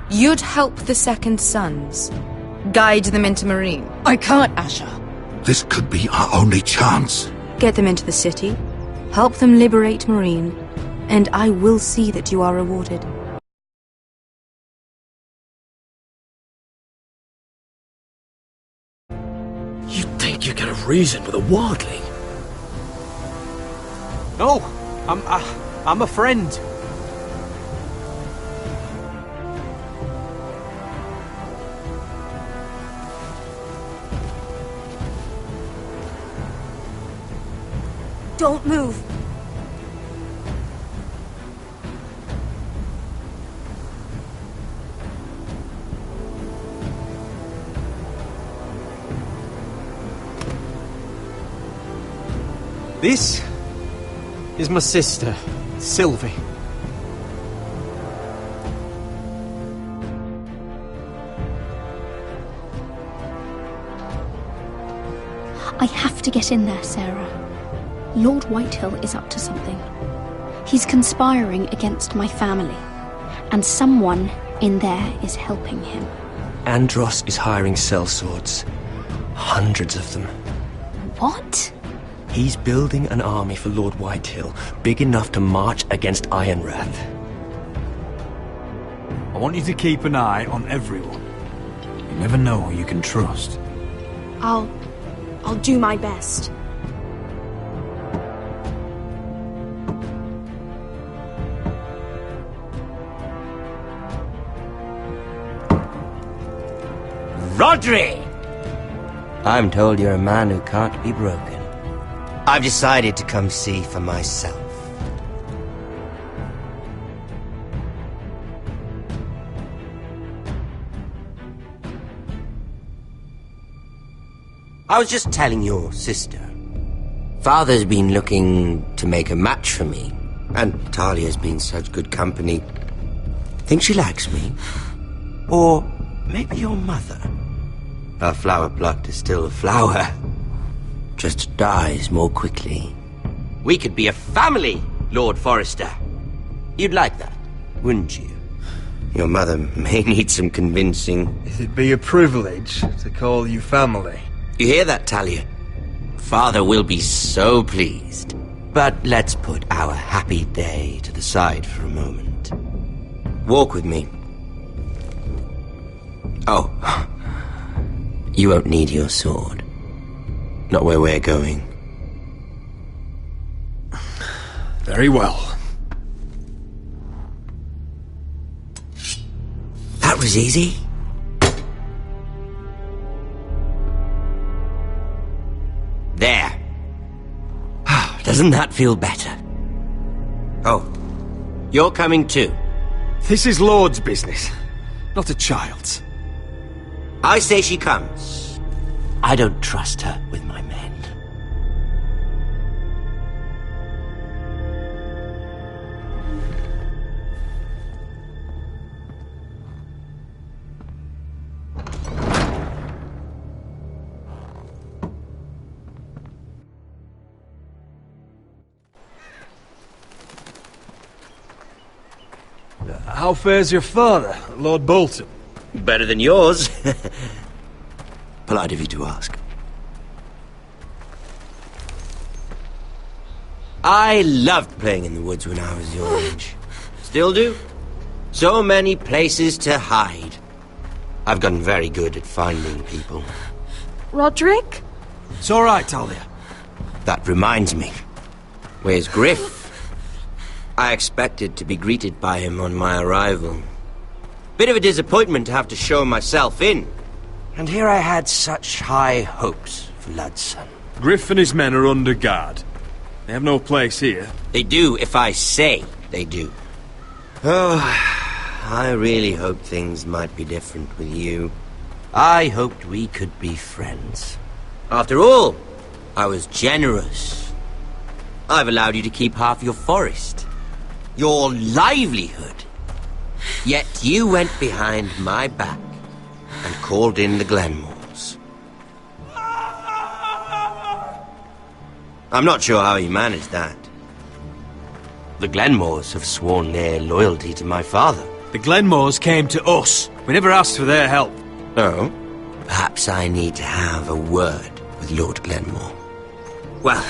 You'd help the Second Sons. Guide them into Marine. I can't, Asher. This could be our only chance. Get them into the city. Help them liberate Marine. And I will see that you are rewarded. You think you can have reason with a wardling? No, I'm a friend. Don't move. This is my sister, Sylvie. I have to get in there, Sarah. Lord Whitehill is up to something. He's conspiring against my family, and someone in there is helping him. Andros is hiring sellswords. Hundreds of them. What? He's building an army for Lord Whitehill, big enough to march against Ironrath. I want you to keep an eye on everyone. You never know who you can trust. I'll do my best. Rodri! I'm told you're a man who can't be broken. I've decided to come see for myself. I was just telling your sister. Father's been looking to make a match for me, and Talia's been such good company. Think she likes me? Or maybe your mother? Her flower plucked is still a flower. Just dies more quickly. We could be a family, Lord Forrester. You'd like that, wouldn't you? Your mother may need some convincing. It'd be a privilege to call you family. You hear that, Talia? Father will be so pleased. But let's put our happy day to the side for a moment. Walk with me. Oh, you won't need your sword. Not where we're going. Very well. That was easy. There. Doesn't that feel better? Oh, you're coming too. This is Lord's business, not a child's. I say she comes. I don't trust her with my men. How fares your father, Lord Bolton? Better than yours. Polite of you to ask. I loved playing in the woods when I was your age. Still do. So many places to hide. I've gotten very good at finding people. Roderick? It's all right, Talia. That reminds me. Where's Griff? I expected to be greeted by him on my arrival. Bit of a disappointment to have to show myself in. And here I had such high hopes for Ludson. Griff and his men are under guard. They have no place here. They do if I say they do. Oh, I really hoped things might be different with you. I hoped we could be friends. After all, I was generous. I've allowed you to keep half your forest. Your livelihood. Yet you went behind my back and called in the Glenmores. I'm not sure how you managed that. The Glenmores have sworn their loyalty to my father. The The Glenmores came to us. We never asked for their help. Oh? Perhaps I need to have a word with Lord Glenmore. Well,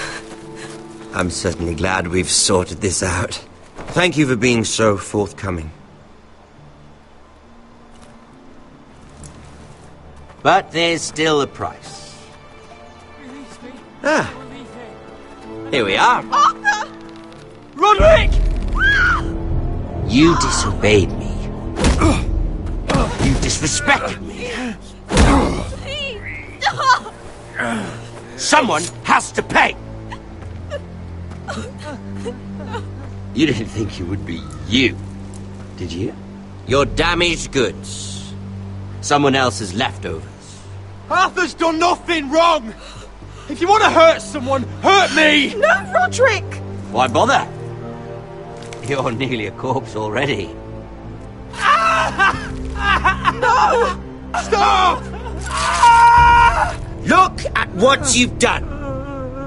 I'm certainly glad we've sorted this out. Thank you for being so forthcoming. But there's still a price. Ah. Here we are. Arthur! Roderick! You disobeyed me. You disrespected me. Please, stop! Someone has to pay! You didn't think it would be you, did you? Your damaged goods. Someone else's leftovers. Arthur's done nothing wrong! If you want to hurt someone, hurt me! No, Roderick! Why bother? You're nearly a corpse already. No! Stop! Look at what you've done!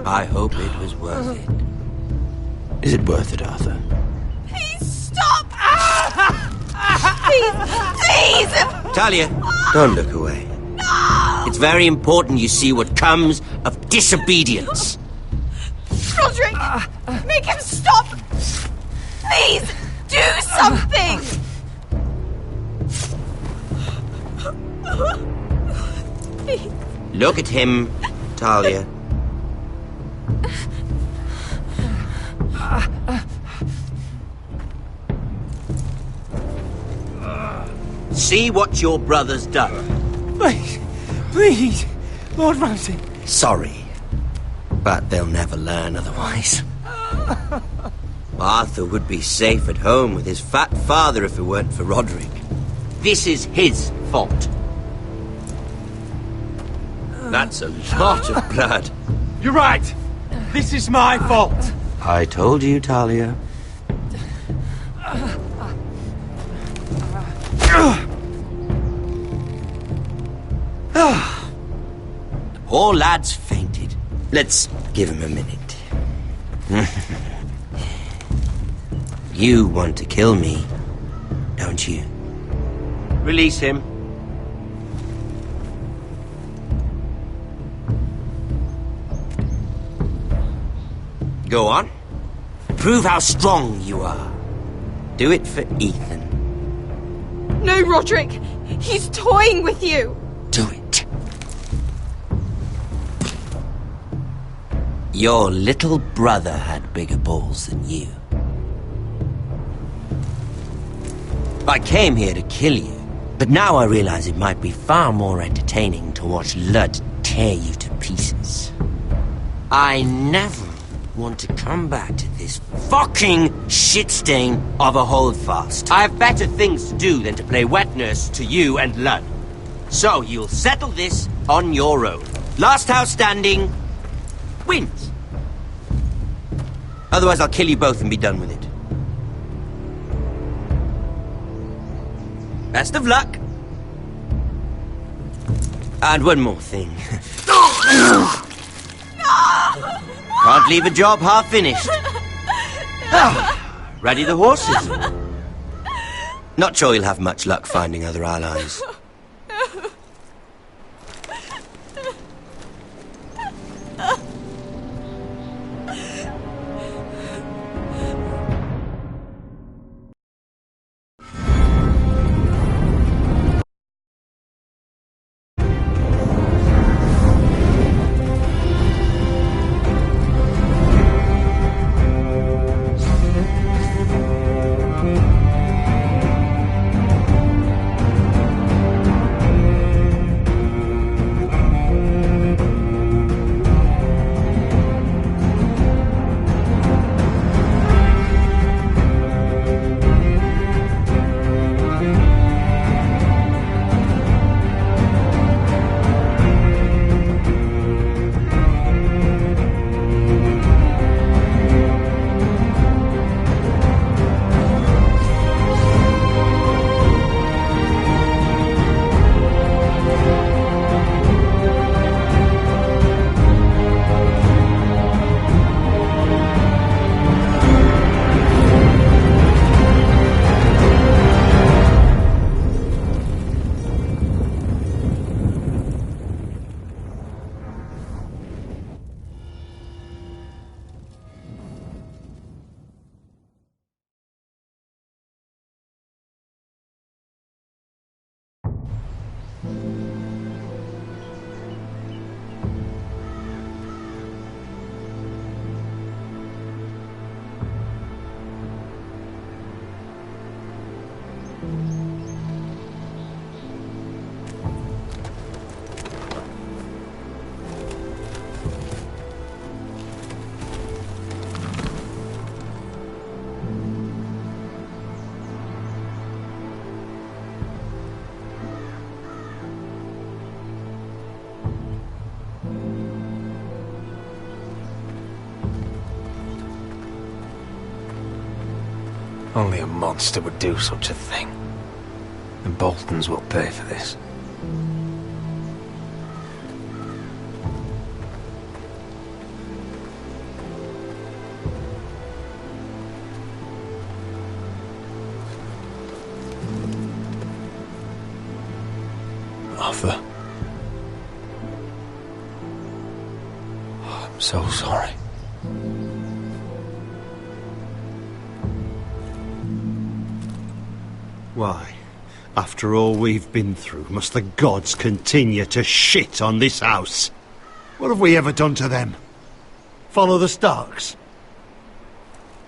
I hope it was worth it. Is it worth it, Arthur? Please stop! Please! Talia, don't look away. No! It's very important you see what comes of disobedience. Roderick! Make him stop! Please! Do something! Please. Look at him, Talia. See what your brother's done. Please, Lord Ramsay. Sorry, but they'll never learn otherwise. Arthur would be safe at home with his fat father if it weren't for Roderick. This is his fault. That's a lot of blood. You're right. This is my fault. I told you, Talia. The poor lad's fainted. Let's give him a minute. You want to kill me, don't you? Release him. Go on. Prove how strong you are. Do it for Ethan. No, Roderick! He's toying with you! Do it. Your little brother had bigger balls than you. I came here to kill you, but now I realize it might be far more entertaining to watch Lud tear you to pieces. I never want to come back to this fucking shit stain of a holdfast. I have better things to do than to play wet nurse to you and Lud. So you'll settle this on your own. Last house standing wins. Otherwise I'll kill you both and be done with it. Best of luck. And one more thing. Can't leave a job half finished. Ready the horses? Not sure you'll have much luck finding other allies. Only a monster would do such a thing. The Boltons will pay for this. Arthur. Oh, I'm so sorry. Why, after all we've been through, must the gods continue to shit on this house? What have we ever done to them? Follow the Starks?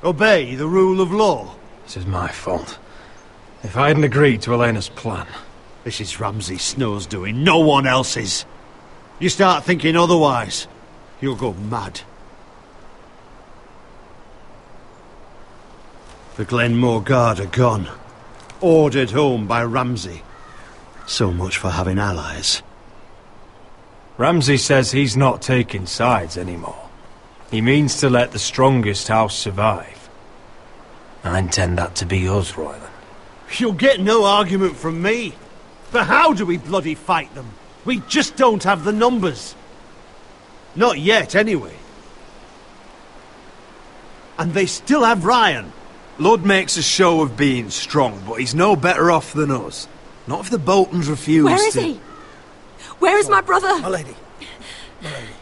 Obey the rule of law? This is my fault. If I hadn't agreed to Elena's plan... This is Ramsay Snow's doing, no one else's. You start thinking otherwise, you'll go mad. The Glenmore Guard are gone. Ordered home by Ramsay. So much for having allies. Ramsay says he's not taking sides anymore. He means to let the strongest house survive. I intend that to be us, Royland. You'll get no argument from me. But how do we bloody fight them? We just don't have the numbers. Not yet, anyway. And they still have Ryan. Lud makes a show of being strong, but he's no better off than us. Not if the Boltons refuse Where is he? Where is my brother? My lady. My lady.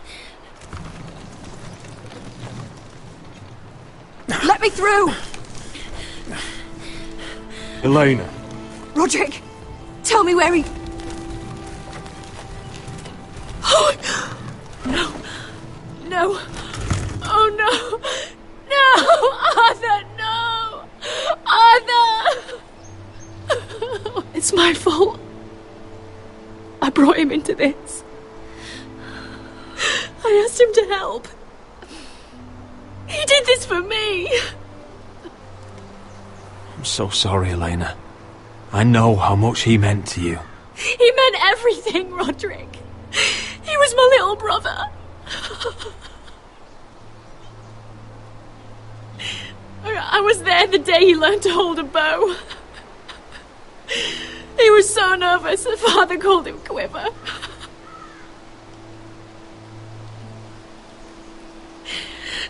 Let me through! Elena. Roderick, tell me where he... Oh, no. No. Oh, no. No! Arthur, no! Arthur! It's my fault. I brought him into this. I asked him to help. He did this for me. I'm so sorry, Elena. I know how much he meant to you. He meant everything, Roderick. He was my little brother. I was there the day he learned to hold a bow. He was so nervous that Father called him Quiver.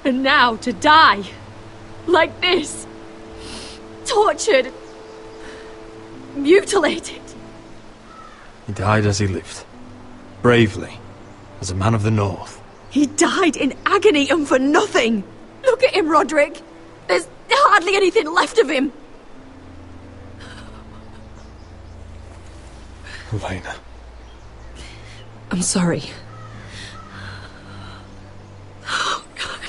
And now to die like this, tortured, mutilated. He died as he lived, bravely, as a man of the North. He died in agony and for nothing. Look at him, Roderick. There's hardly anything left of him. Elena. I'm sorry. Oh, God.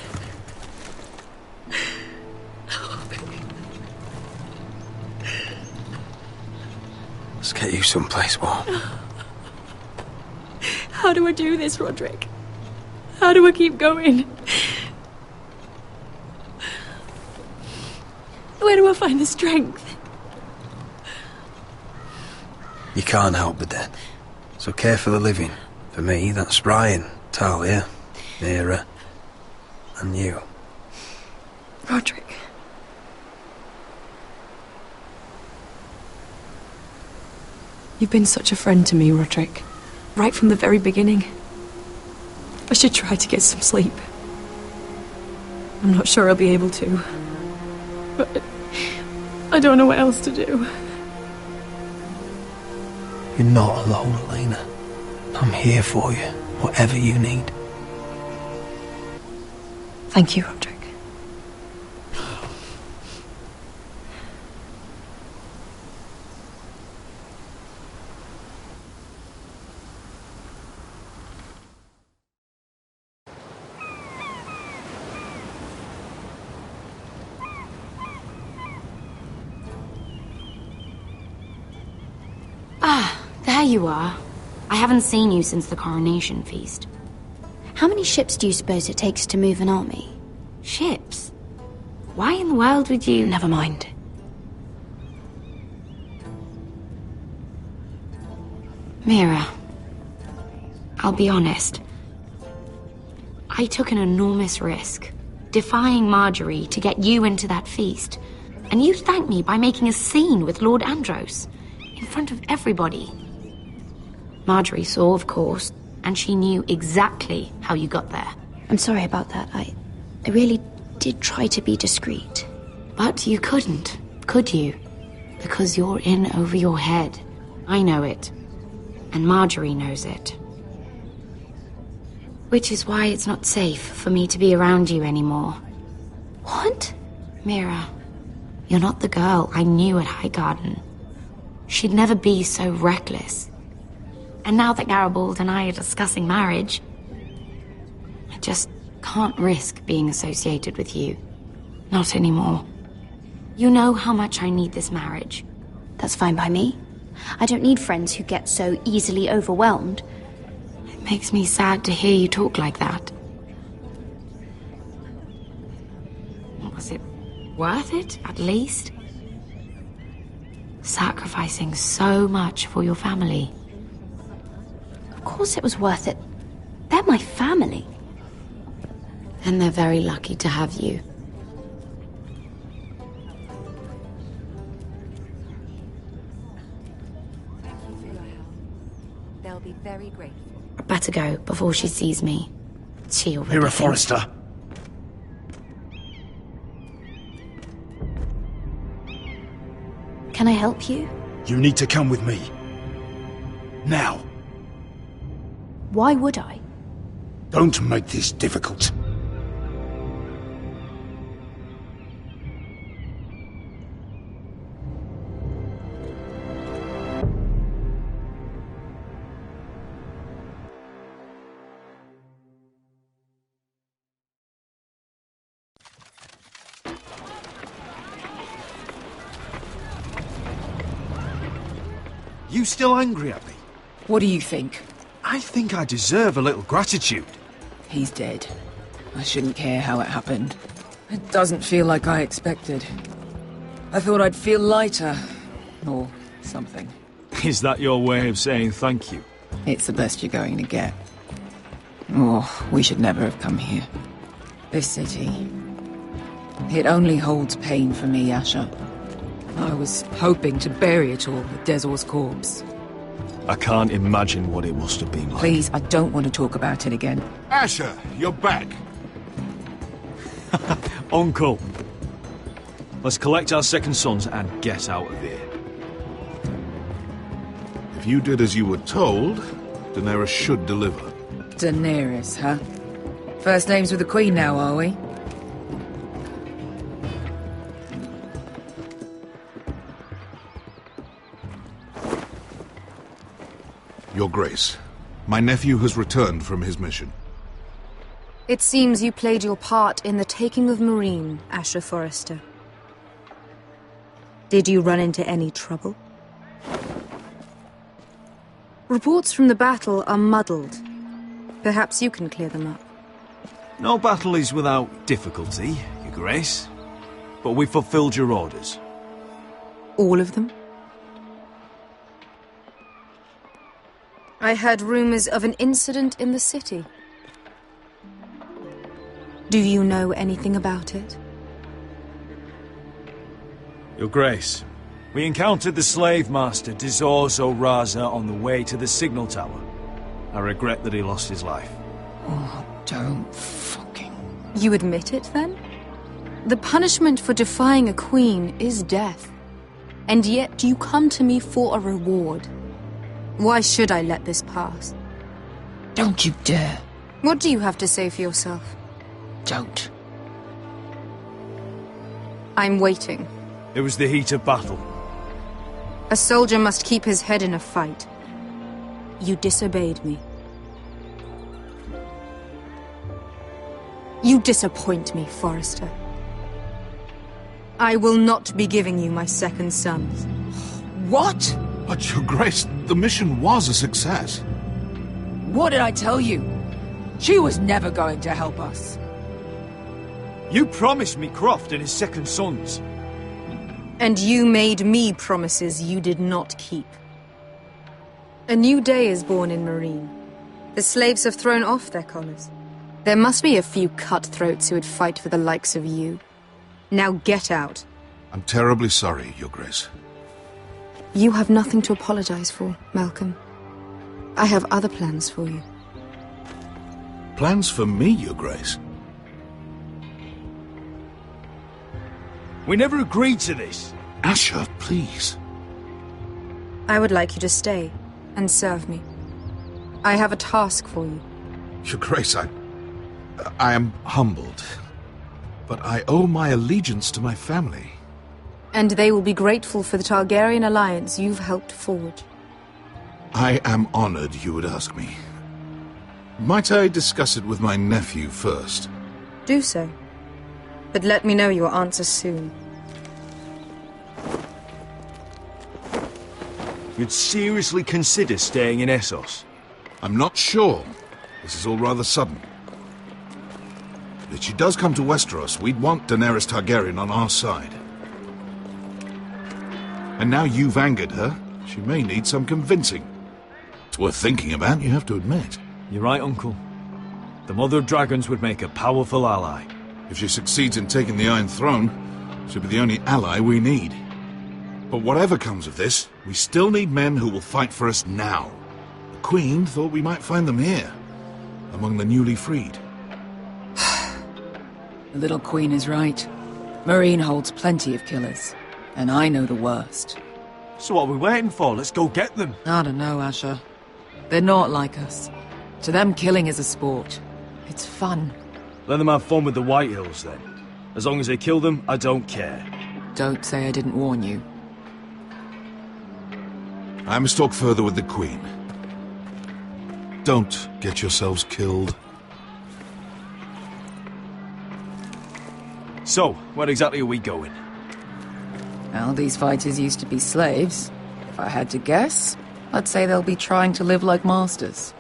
Let's get you someplace warm. How do I do this, Roderick? How do I keep going? Where do I find the strength? You can't help the dead, so care for the living. For me, that's Ryan, Talia, Mira, and you. Roderick. You've been such a friend to me, Roderick. Right from the very beginning. I should try to get some sleep. I'm not sure I'll be able to. But I don't know what else to do. You're not alone, Elena. I'm here for you, whatever you need. Thank you, Roderick. There you are. I haven't seen you since the coronation feast. How many ships do you suppose it takes to move an army? Ships? Why in the world would you... Never mind. Mira, I'll be honest. I took an enormous risk, defying Marjorie to get you into that feast. And you thank me by making a scene with Lord Andros, in front of everybody. Marjorie saw, of course, and she knew exactly how you got there. I'm sorry about that. I really did try to be discreet. But you couldn't, could you? Because you're in over your head. I know it. And Marjorie knows it. Which is why it's not safe for me to be around you anymore. What? Mira, you're not the girl I knew at Highgarden. She'd never be so reckless. And now that Garibald and I are discussing marriage, I just can't risk being associated with you. Not anymore. You know how much I need this marriage. That's fine by me. I don't need friends who get so easily overwhelmed. It makes me sad to hear you talk like that. Was it worth it, at least? Sacrificing so much for your family. Of course it was worth it. They're my family. And they're very lucky to have you. Thank you for your help. They'll be very grateful. I better go before she sees me. She already Mira thinks- Forrester. Can I help you? You need to come with me. Now. Why would I? Don't make this difficult. You still angry at me? What do you think? I think I deserve a little gratitude. He's dead. I shouldn't care how it happened. It doesn't feel like I expected. I thought I'd feel lighter. Or something. Is that your way of saying thank you? It's the best you're going to get. Oh, we should never have come here. This city. It only holds pain for me, Asher. I was hoping to bury it all with Dezor's corpse. I can't imagine what it must have been like. Please, I don't want to talk about it again. Asher, you're back. Uncle. Let's collect our second sons and get out of here. If you did as you were told, Daenerys should deliver. Daenerys, huh? First names with the Queen now, are we? Your Grace, my nephew has returned from his mission. It seems you played your part in the taking of Marine, Asher Forrester. Did you run into any trouble? Reports from the battle are muddled. Perhaps you can clear them up. No battle is without difficulty, Your Grace. But we fulfilled your orders. All of them? I heard rumors of an incident in the city. Do you know anything about it? Your Grace, we encountered the slave master Dezor Zoraza on the way to the signal tower. I regret that he lost his life. Oh, don't fucking... You admit it, then? The punishment for defying a queen is death. And yet you come to me for a reward. Why should I let this pass? Don't you dare. What do you have to say for yourself? Don't. I'm waiting. It was the heat of battle. A soldier must keep his head in a fight. You disobeyed me. You disappoint me, Forrester. I will not be giving you my second sons. What? But, Your Grace, the mission was a success. What did I tell you? She was never going to help us. You promised me Croft and his second sons. And you made me promises you did not keep. A new day is born in Marine. The slaves have thrown off their collars. There must be a few cutthroats who would fight for the likes of you. Now get out. I'm terribly sorry, Your Grace. You have nothing to apologize for, Malcolm. I have other plans for you. Plans for me, Your Grace? We never agreed to this. Asher, please. I would like you to stay and serve me. I have a task for you. Your Grace, I am humbled. But I owe my allegiance to my family. And they will be grateful for the Targaryen alliance you've helped forge. I am honored you would ask me. Might I discuss it with my nephew first? Do so. But let me know your answer soon. You'd seriously consider staying in Essos? I'm not sure. This is all rather sudden. If she does come to Westeros, we'd want Daenerys Targaryen on our side. And now you've angered her, she may need some convincing. It's worth thinking about, you have to admit. You're right, Uncle. The Mother of Dragons would make a powerful ally. If she succeeds in taking the Iron Throne, she'll be the only ally we need. But whatever comes of this, we still need men who will fight for us now. The Queen thought we might find them here, among the newly freed. The little Queen is right. Marine holds plenty of killers, and I know the worst. So what are we waiting for? Let's go get them. I don't know, Asher. They're not like us. To them, killing is a sport. It's fun. Let them have fun with the Whitehills, then. As long as they kill them, I don't care. Don't say I didn't warn you. I must talk further with the Queen. Don't get yourselves killed. So, where exactly are we going? Well, these fighters used to be slaves. If I had to guess, I'd say they'll be trying to live like masters.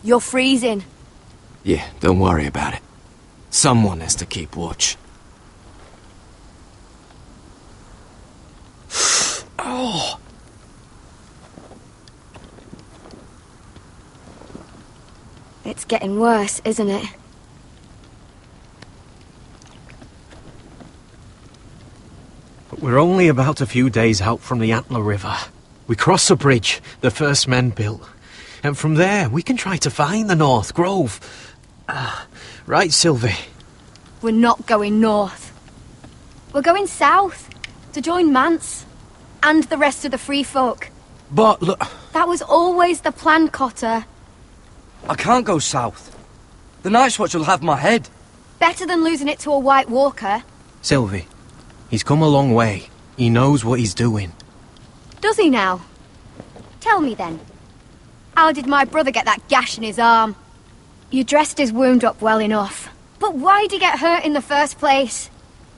You're freezing. Yeah, don't worry about it. Someone has to keep watch. Oh! It's getting worse, isn't it? But we're only about a few days out from the Antler River. We cross a bridge the first men built. And from there, we can try to find the North Grove. Right, Sylvie? We're not going north. We're going south, to join Mance, and the rest of the free folk. But look... That was always the plan, Cotter. I can't go south. The Night's Watch will have my head. Better than losing it to a White Walker. Sylvie, he's come a long way. He knows what he's doing. Does he now? Tell me then. How did my brother get that gash in his arm? You dressed his wound up well enough. But why'd he get hurt in the first place?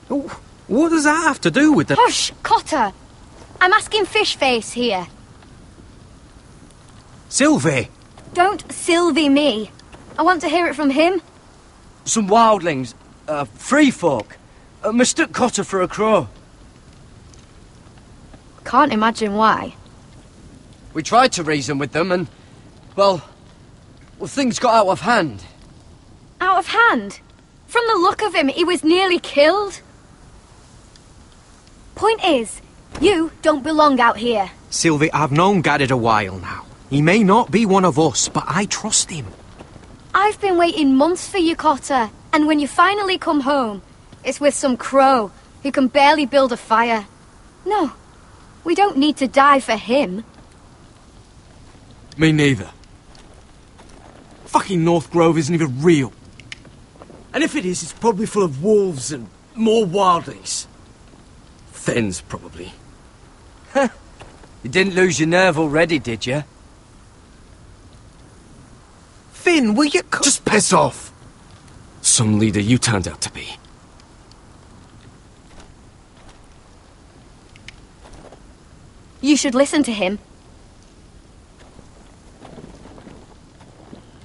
What does that have to do with the... Hush, Cotter! I'm asking Fishface here. Sylvie! Don't Sylvie me. I want to hear it from him. Some wildlings, free folk, mistook Cotter for a crow. Can't imagine why. We tried to reason with them and, well, things got out of hand. Out of hand? From the look of him, he was nearly killed. Point is, you don't belong out here. Sylvie, I've known Gaddard a while now. He may not be one of us, but I trust him. I've been waiting months for you, Cotter, and when you finally come home, it's with some crow who can barely build a fire. No, we don't need to die for him. Me neither. Fucking North Grove isn't even real. And if it is, it's probably full of wolves and more wildlings. Thens, probably. You didn't lose your nerve already, did you? nothing. Will you... Just piss off. Some leader you turned out to be. You should listen to him.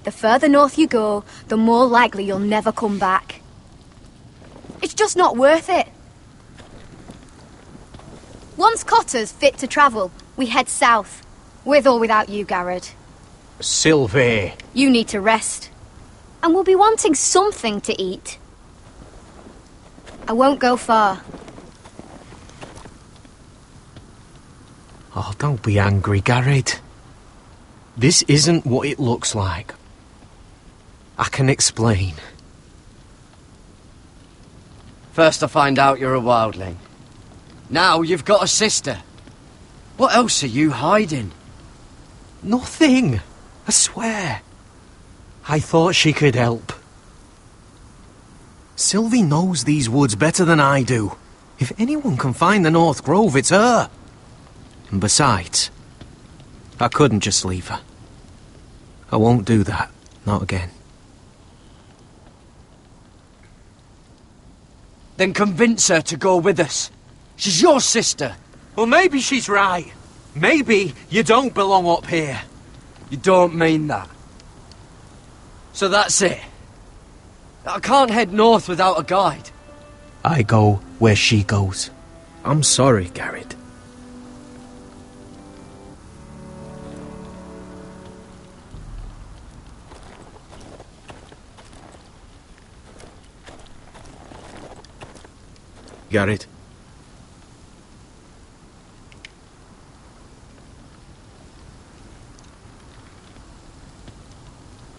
The further north you go, the more likely you'll never come back. It's just not worth it. Once Cotter's fit to travel, we head south. With or without you, Garrett. Sylvie. You need to rest. And we'll be wanting something to eat. I won't go far. Oh, don't be angry, Garrett. This isn't what it looks like. I can explain. First I find out you're a wildling. Now you've got a sister. What else are you hiding? Nothing. I swear. I thought she could help. Sylvie knows these woods better than I do. If anyone can find the North Grove, it's her. And besides, I couldn't just leave her. I won't do that. Not again. Then convince her to go with us. She's your sister. Well, maybe she's right. Maybe you don't belong up here. You don't mean that. So that's it. I can't head north without a guide. I go where she goes. I'm sorry, Garrett. Garrett.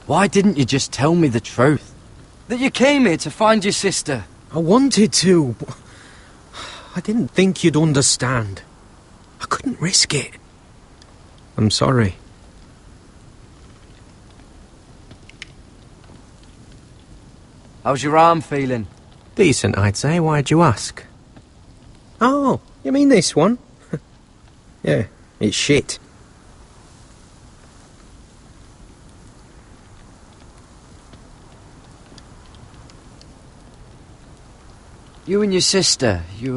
Why didn't you just tell me the truth? That you came here to find your sister? I wanted to. I didn't think you'd understand. I couldn't risk it. I'm sorry. How's your arm feeling? Decent, I'd say. Why'd you ask? Oh, you mean this one? Yeah, it's shit. You and your sister, you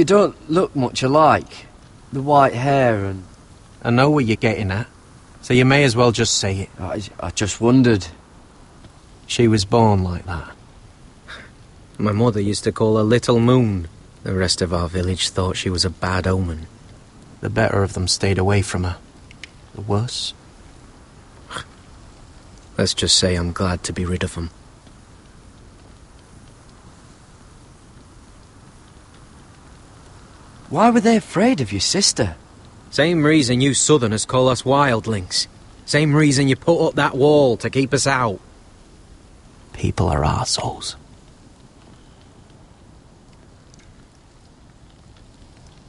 don't look much alike. The white hair and... I know what you're getting at, so you may as well just say it. I just wondered. She was born like that. My mother used to call her Little Moon. The rest of our village thought she was a bad omen. The better of them stayed away from her. The worse? Let's just say I'm glad to be rid of them. Why were they afraid of your sister? Same reason you Southerners call us wildlings. Same reason you put up that wall to keep us out. People are arseholes.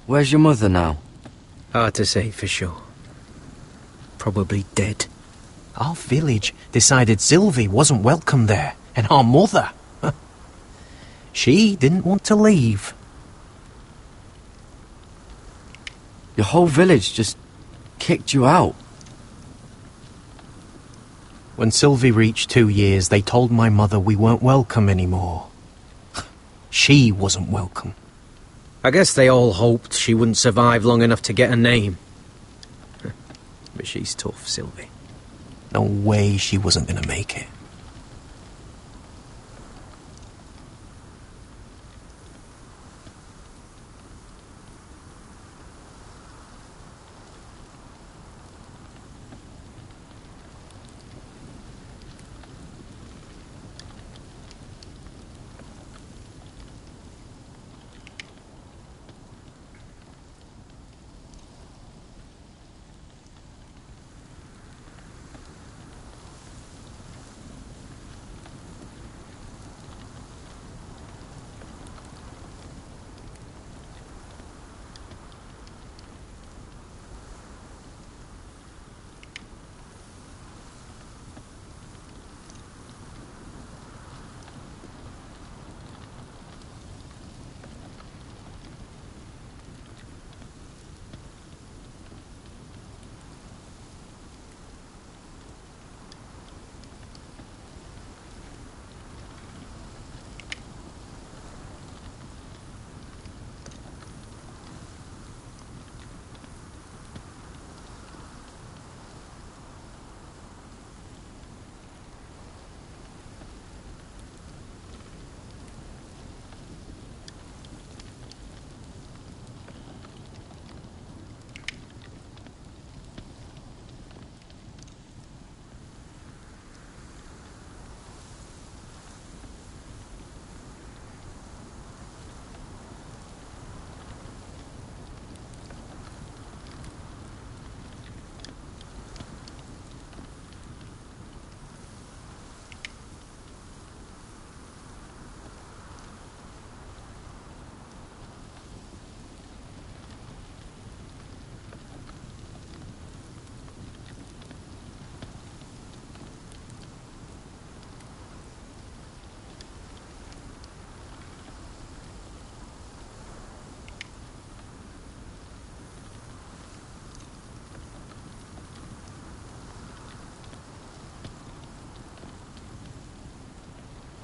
Where's your mother now? Hard to say for sure. Probably dead. Our village decided Sylvie wasn't welcome there, and our mother... she didn't want to leave. Your whole village just kicked you out. When Sylvie reached 2 years, they told my mother we weren't welcome anymore. She wasn't welcome. I guess they all hoped she wouldn't survive long enough to get a name. But she's tough, Sylvie. No way she wasn't gonna make it.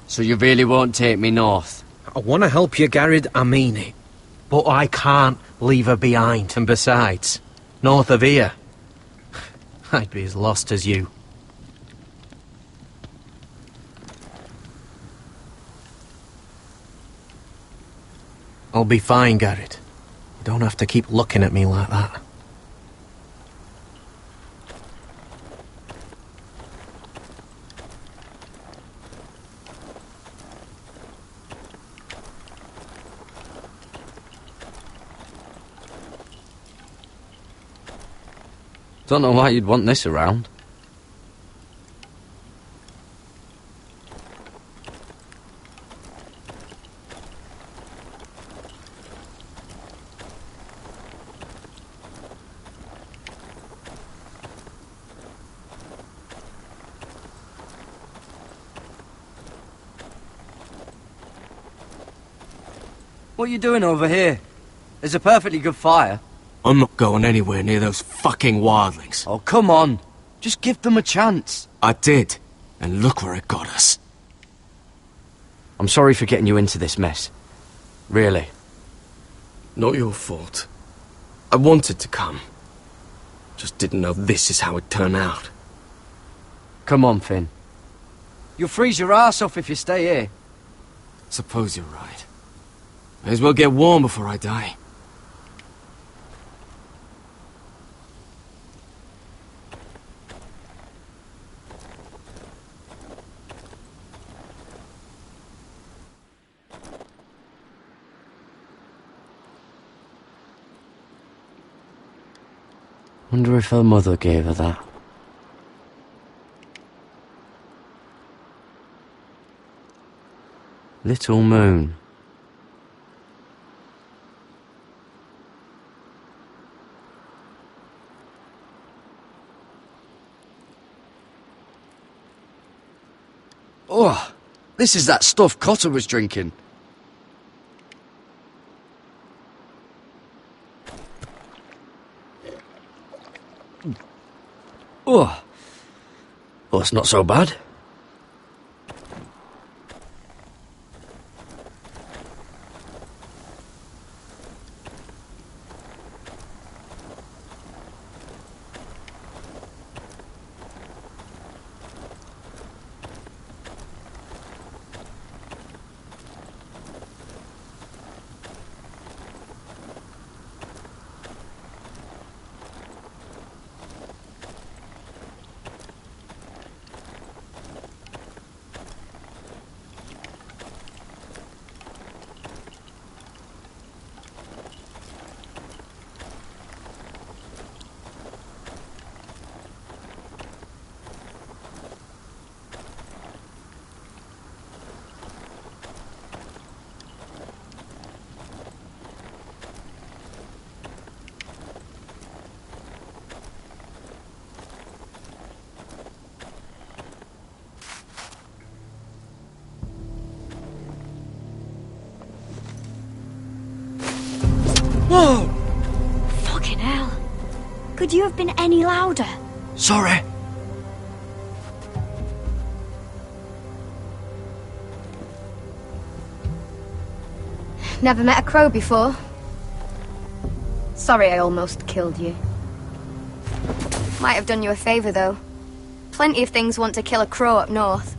So you really won't take me north? I want to help you, Garrett, I mean it. But I can't leave her behind. And besides, north of here, I'd be as lost as you. I'll be fine, Garrett. You don't have to keep looking at me like that. Don't know why you'd want this around. What are you doing over here? There's a perfectly good fire. I'm not going anywhere near those fucking wildlings. Oh, come on. Just give them a chance. I did, and look where it got us. I'm sorry for getting you into this mess. Really. Not your fault. I wanted to come. Just didn't know this is how it'd turn out. Come on, Finn. You'll freeze your ass off if you stay here. Suppose you're right. May as well get warm before I die. Wonder if her mother gave her that. Little moon. Oh, this is that stuff Cotter was drinking. Oh, well, it's not so bad. Whoa! Fucking hell. Could you have been any louder? Sorry. Never met a crow before. Sorry I almost killed you. Might have done you a favour, though. Plenty of things want to kill a crow up north.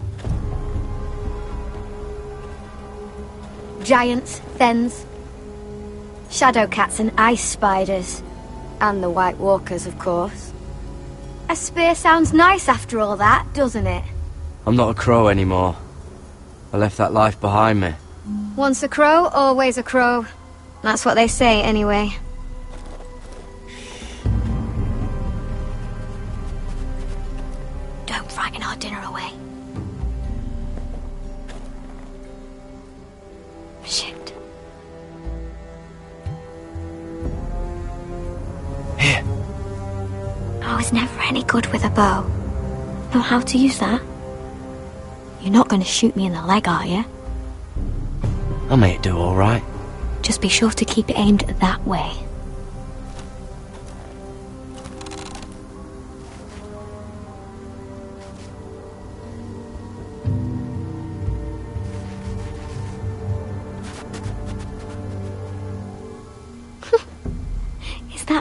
Giants, thens, shadow cats and ice spiders. And the White Walkers, of course. A spear sounds nice after all that, doesn't it? I'm not a crow anymore. I left that life behind me. Once a crow, always a crow. That's what they say, anyway. Don't frighten our dinner away. Shit. Here. I was never any good with a bow. Know how to use that? You're not going to shoot me in the leg, are you? I may do all right. Just be sure to keep it aimed that way.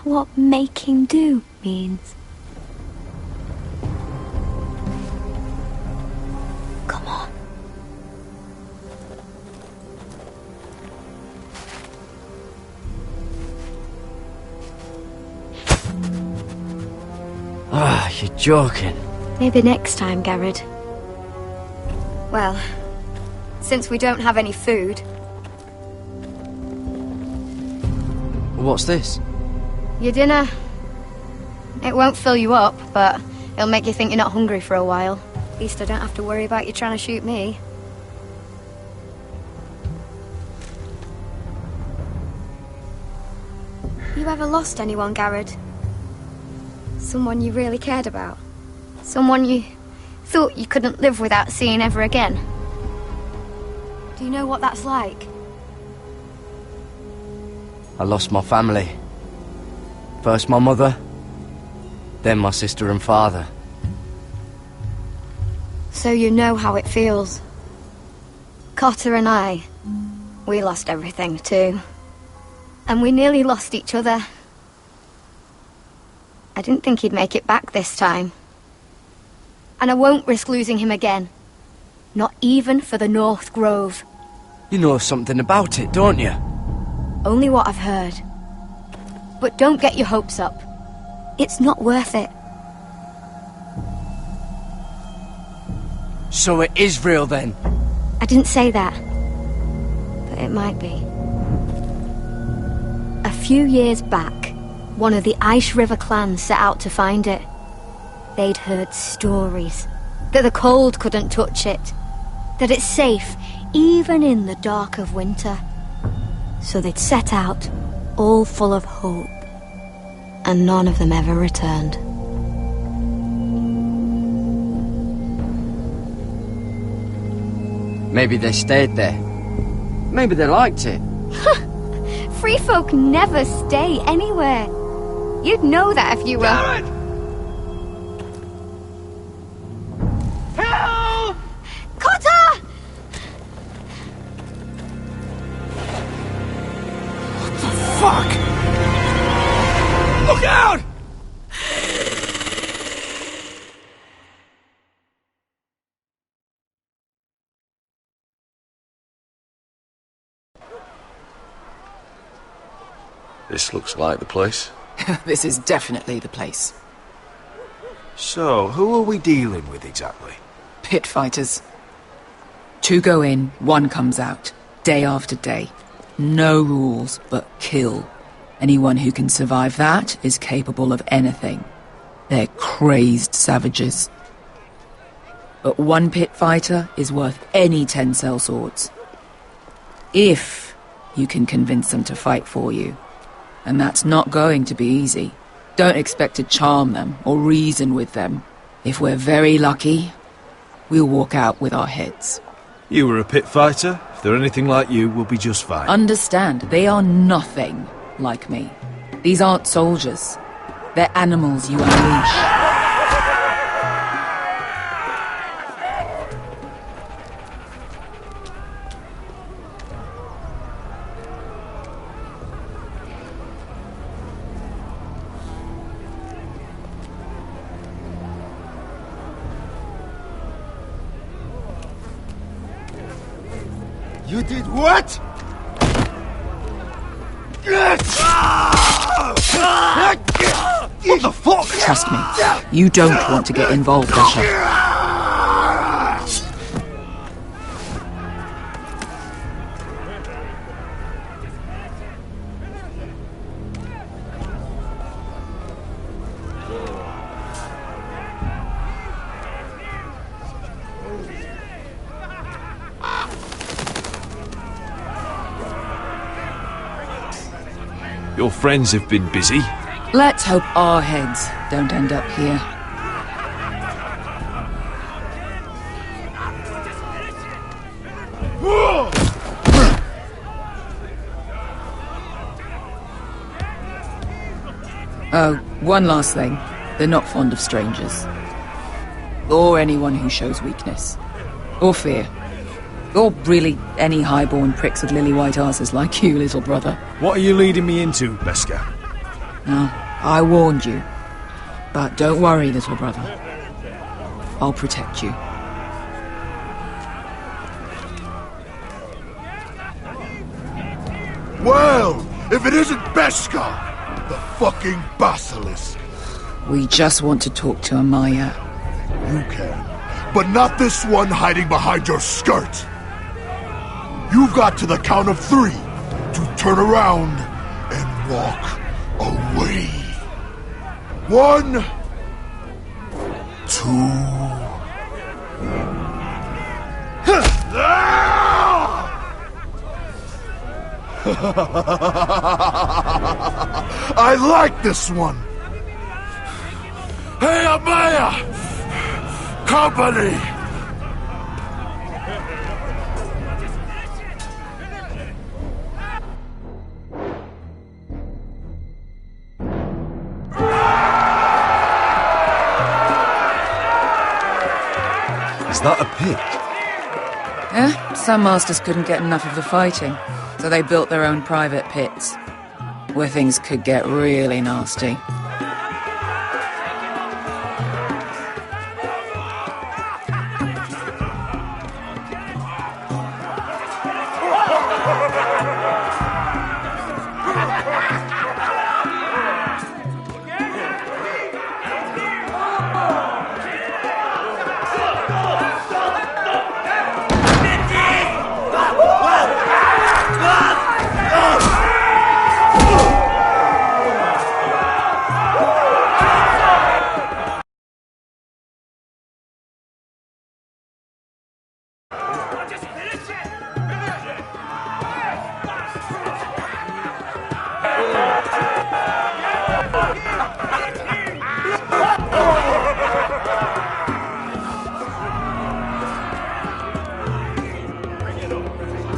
what making do means? Come on. Ah, you're joking. Maybe next time, Garrett. Well, since we don't have any food... What's this? Your dinner. It won't fill you up, but it'll make you think you're not hungry for a while. At least I don't have to worry about you trying to shoot me. You ever lost anyone, Garrett? Someone you really cared about? Someone you thought you couldn't live without seeing ever again? Do you know what that's like? I lost my family. First my mother, then my sister and father. So you know how it feels. Cotter and I, we lost everything too. And we nearly lost each other. I didn't think he'd make it back this time. And I won't risk losing him again. Not even for the North Grove. You know something about it, don't you? Only what I've heard. But don't get your hopes up. It's not worth it. So it is real then? I didn't say that. But it might be. A few years back, one of the Ice River clans set out to find it. They'd heard stories. That the cold couldn't touch it. That it's safe, even in the dark of winter. So they'd set out, all full of hope. And none of them ever returned. Maybe they stayed there. Maybe they liked it. Free folk never stay anywhere. You'd know that if you were... Garrett! Help! Cotter! Fuck! Look out! This looks like the place. This is definitely the place. So, who are we dealing with exactly? Pit fighters. 2 go in, 1 comes out. Day after day. No rules, but kill. Anyone who can survive that is capable of anything. They're crazed savages. But 1 pit fighter is worth any 10 sellswords. If you can convince them to fight for you. And that's not going to be easy. Don't expect to charm them or reason with them. If we're very lucky, we'll walk out with our heads. You were a pit fighter. If they're anything like you, we'll be just fine. Understand, they are nothing like me. These aren't soldiers. They're animals you unleash. You did what? What the fuck? Trust me, you don't want to get involved, Asher. Your friends have been busy. Let's hope our heads don't end up here. Oh, one last thing. They're not fond of strangers. Or anyone who shows weakness. Or fear. Or really any highborn pricks with lily-white asses like you, little brother. What are you leading me into, Beskar? No, I warned you. But don't worry, little brother. I'll protect you. Well, if it isn't Beskar, the fucking basilisk. We just want to talk to Amaya. You can, but not this one hiding behind your skirt. You've got to the count of 3 to turn around and walk away. 1, 2... I like this one. Hey, Amaya! Company! Is that a pit? Yeah, some masters couldn't get enough of the fighting, so they built their own private pits, where things could get really nasty.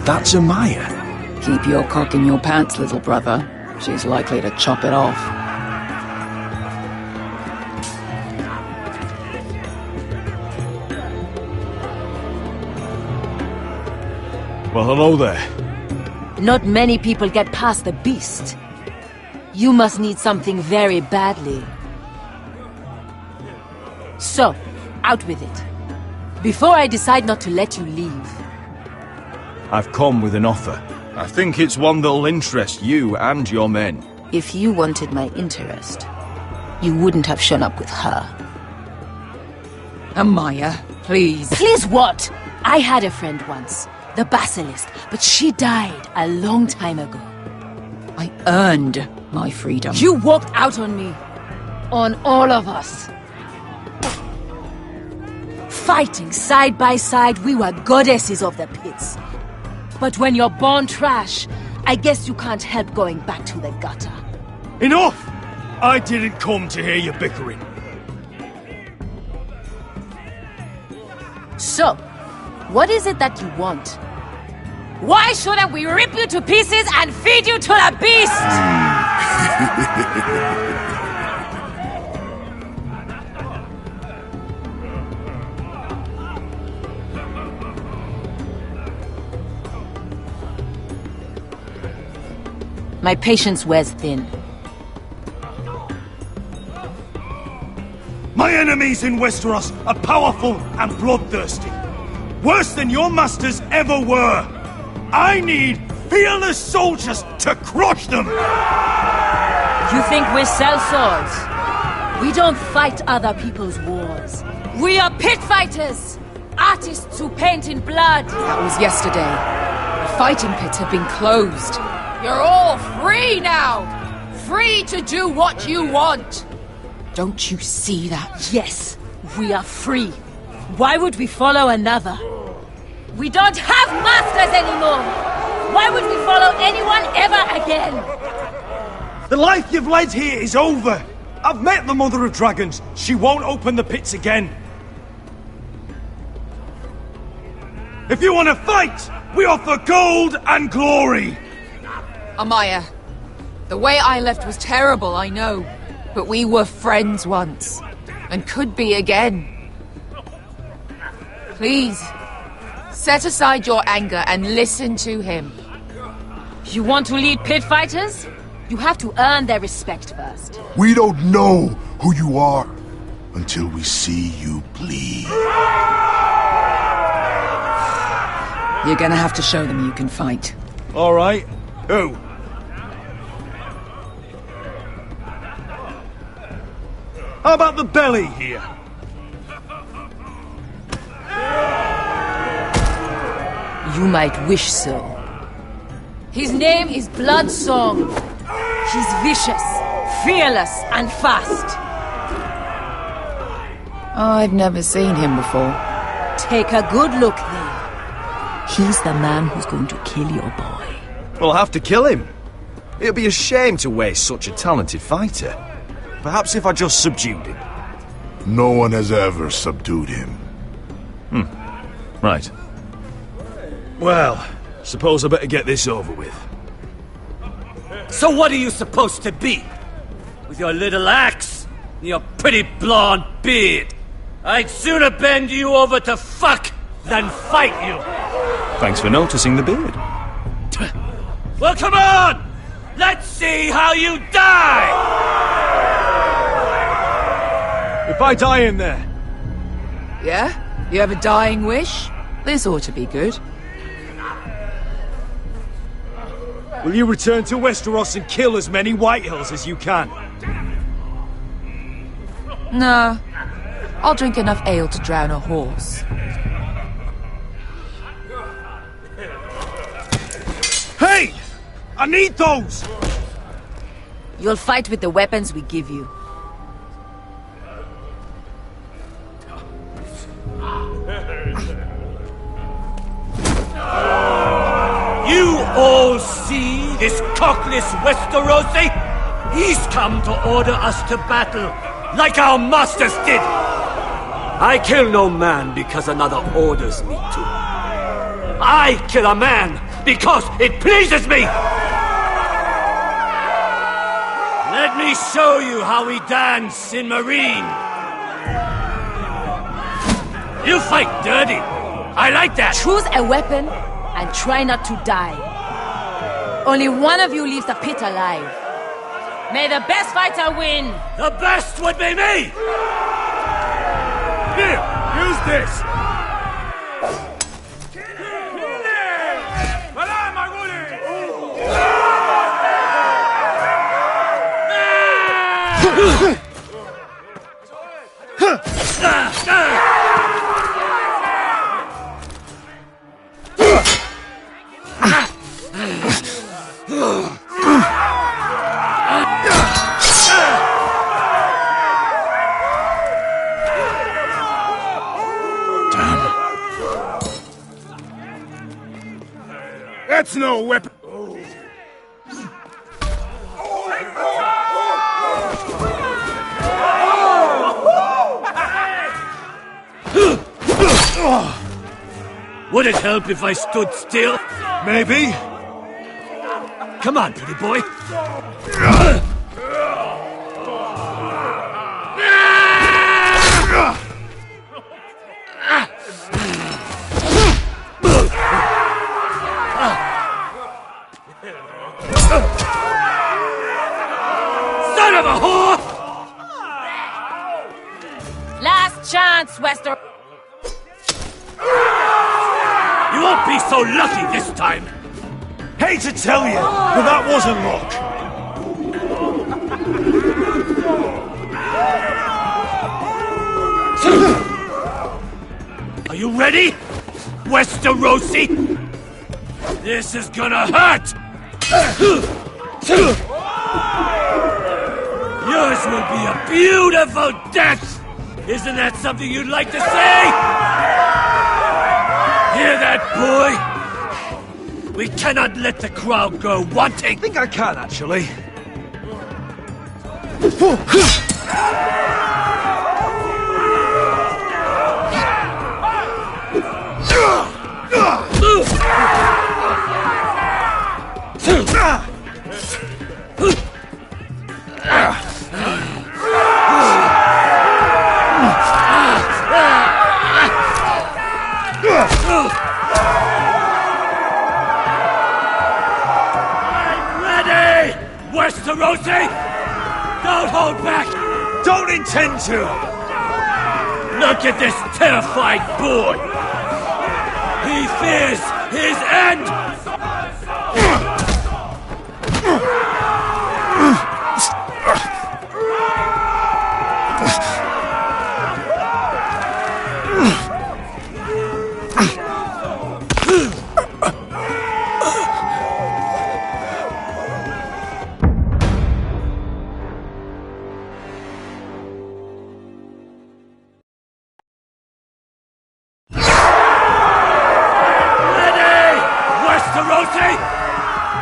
That's Amaya. Keep your cock in your pants, little brother. She's likely to chop it off. Well, hello there. Not many people get past the beast. You must need something very badly. So, out with it. Before I decide not to let you leave. I've come with an offer. I think it's one that'll interest you and your men. If you wanted my interest, you wouldn't have shown up with her. Amaya, please. Please what? I had a friend once, the Basilisk, but she died a long time ago. I earned my freedom. You walked out on me. On all of us. Fighting side by side, we were goddesses of the pits. But when you're born trash, I guess you can't help going back to the gutter. Enough! I didn't come to hear you bickering. So, what is it that you want? Why shouldn't we rip you to pieces and feed you to the beast? My patience wears thin. My enemies in Westeros are powerful and bloodthirsty. Worse than your masters ever were. I need fearless soldiers to crush them! You think we sell swords? We don't fight other people's wars. We are pit fighters! Artists who paint in blood! That was yesterday. The fighting pits have been closed. You're all free now! Free to do what you want! Don't you see that? Yes, we are free. Why would we follow another? We don't have masters anymore! Why would we follow anyone ever again? The life you've led here is over! I've met the Mother of Dragons. She won't open the pits again. If you want to fight, we offer gold and glory! Amaya, the way I left was terrible, I know. But we were friends once. And could be again. Please, set aside your anger and listen to him. You want to lead pit fighters? You have to earn their respect first. We don't know who you are until we see you bleed. You're gonna have to show them you can fight. All right. Who? How about the belly here? You might wish so. His name is Bloodsong. He's vicious, fearless, and fast. I've never seen him before. Take a good look then. He's the man who's going to kill your boy. We'll have to kill him. It'd be a shame to waste such a talented fighter. Perhaps if I just subdued him. No one has ever subdued him. Right. Well, suppose I better get this over with. So what are you supposed to be? With your little axe and your pretty blonde beard? I'd sooner bend you over to fuck than fight you. Thanks for noticing the beard. Well, come on! Let's see how you die! If I die in there... Yeah? You have a dying wish? This ought to be good. Will you return to Westeros and kill as many Whitehills as you can? No. I'll drink enough ale to drown a horse. Hey! I need those! You'll fight with the weapons we give you. You all see this cockless Westerosi? He's come to order us to battle, like our masters did. I kill no man because another orders me to. I kill a man because it pleases me! Let me show you how we dance in Marine. You fight dirty. I like that. Choose a weapon and try not to die. Only one of you leaves the pit alive. May the best fighter win! The best would be me! Here, use this! That's no weapon. Would it help if I stood still? Maybe. Come on, pretty boy. Son of a whore! Last chance, Wester. You won't be so lucky this time. Hate to tell you, but that wasn't luck. Are you ready, Westerosi? This is gonna hurt! Yours will be a beautiful death! Isn't that something you'd like to say? Hear that, boy? We cannot let the crowd go wanting! I think I can, actually. Westerosi! Don't hold back! Don't intend to! Look at this terrified boy! He fears his end!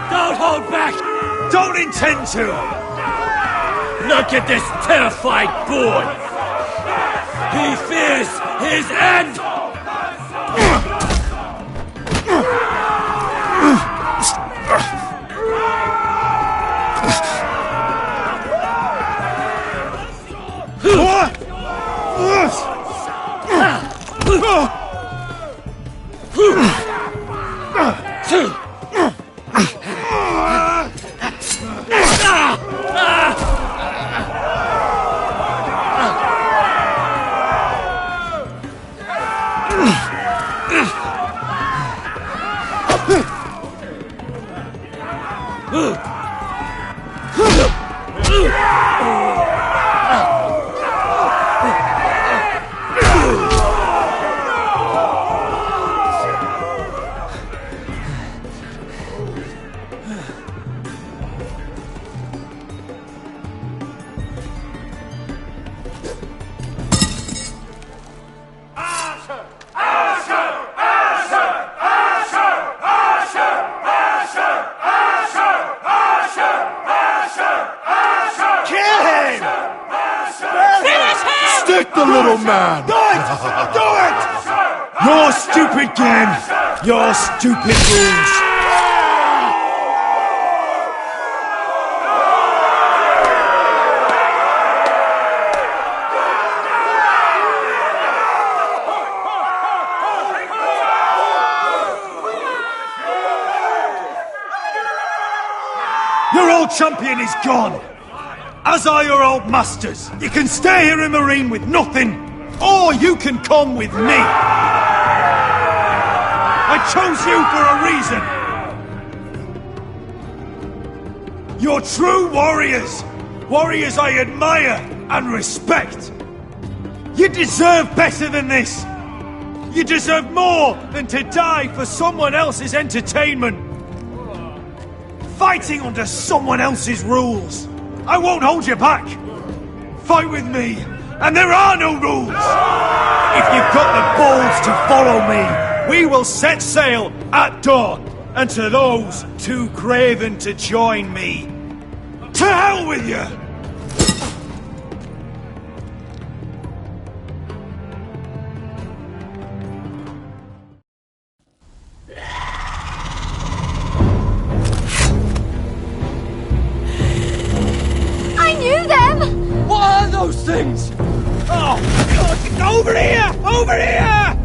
Don't hold back! Don't intend to! Look at this terrified boy! He fears his end! Stick the little man! Do it! Do it! Your stupid game! Your stupid rules! Your old champion is gone! As are your old masters. You can stay here in Marine with nothing, or you can come with me. I chose you for a reason. You're true warriors. Warriors I admire and respect. You deserve better than this. You deserve more than to die for someone else's entertainment. Fighting under someone else's rules. I won't hold you back. Fight with me, and there are no rules. If you've got the balls to follow me, we will set sail at dawn. And to those too craven to join me, to hell with you! What are those things? Oh, God, over here! Over here!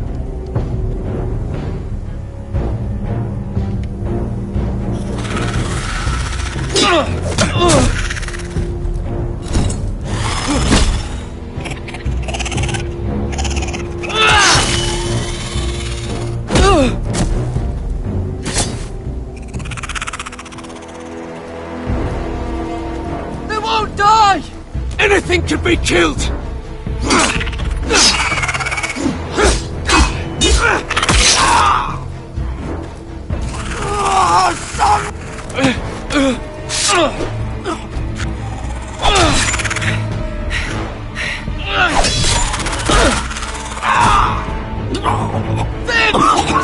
They won't die! Anything can be killed!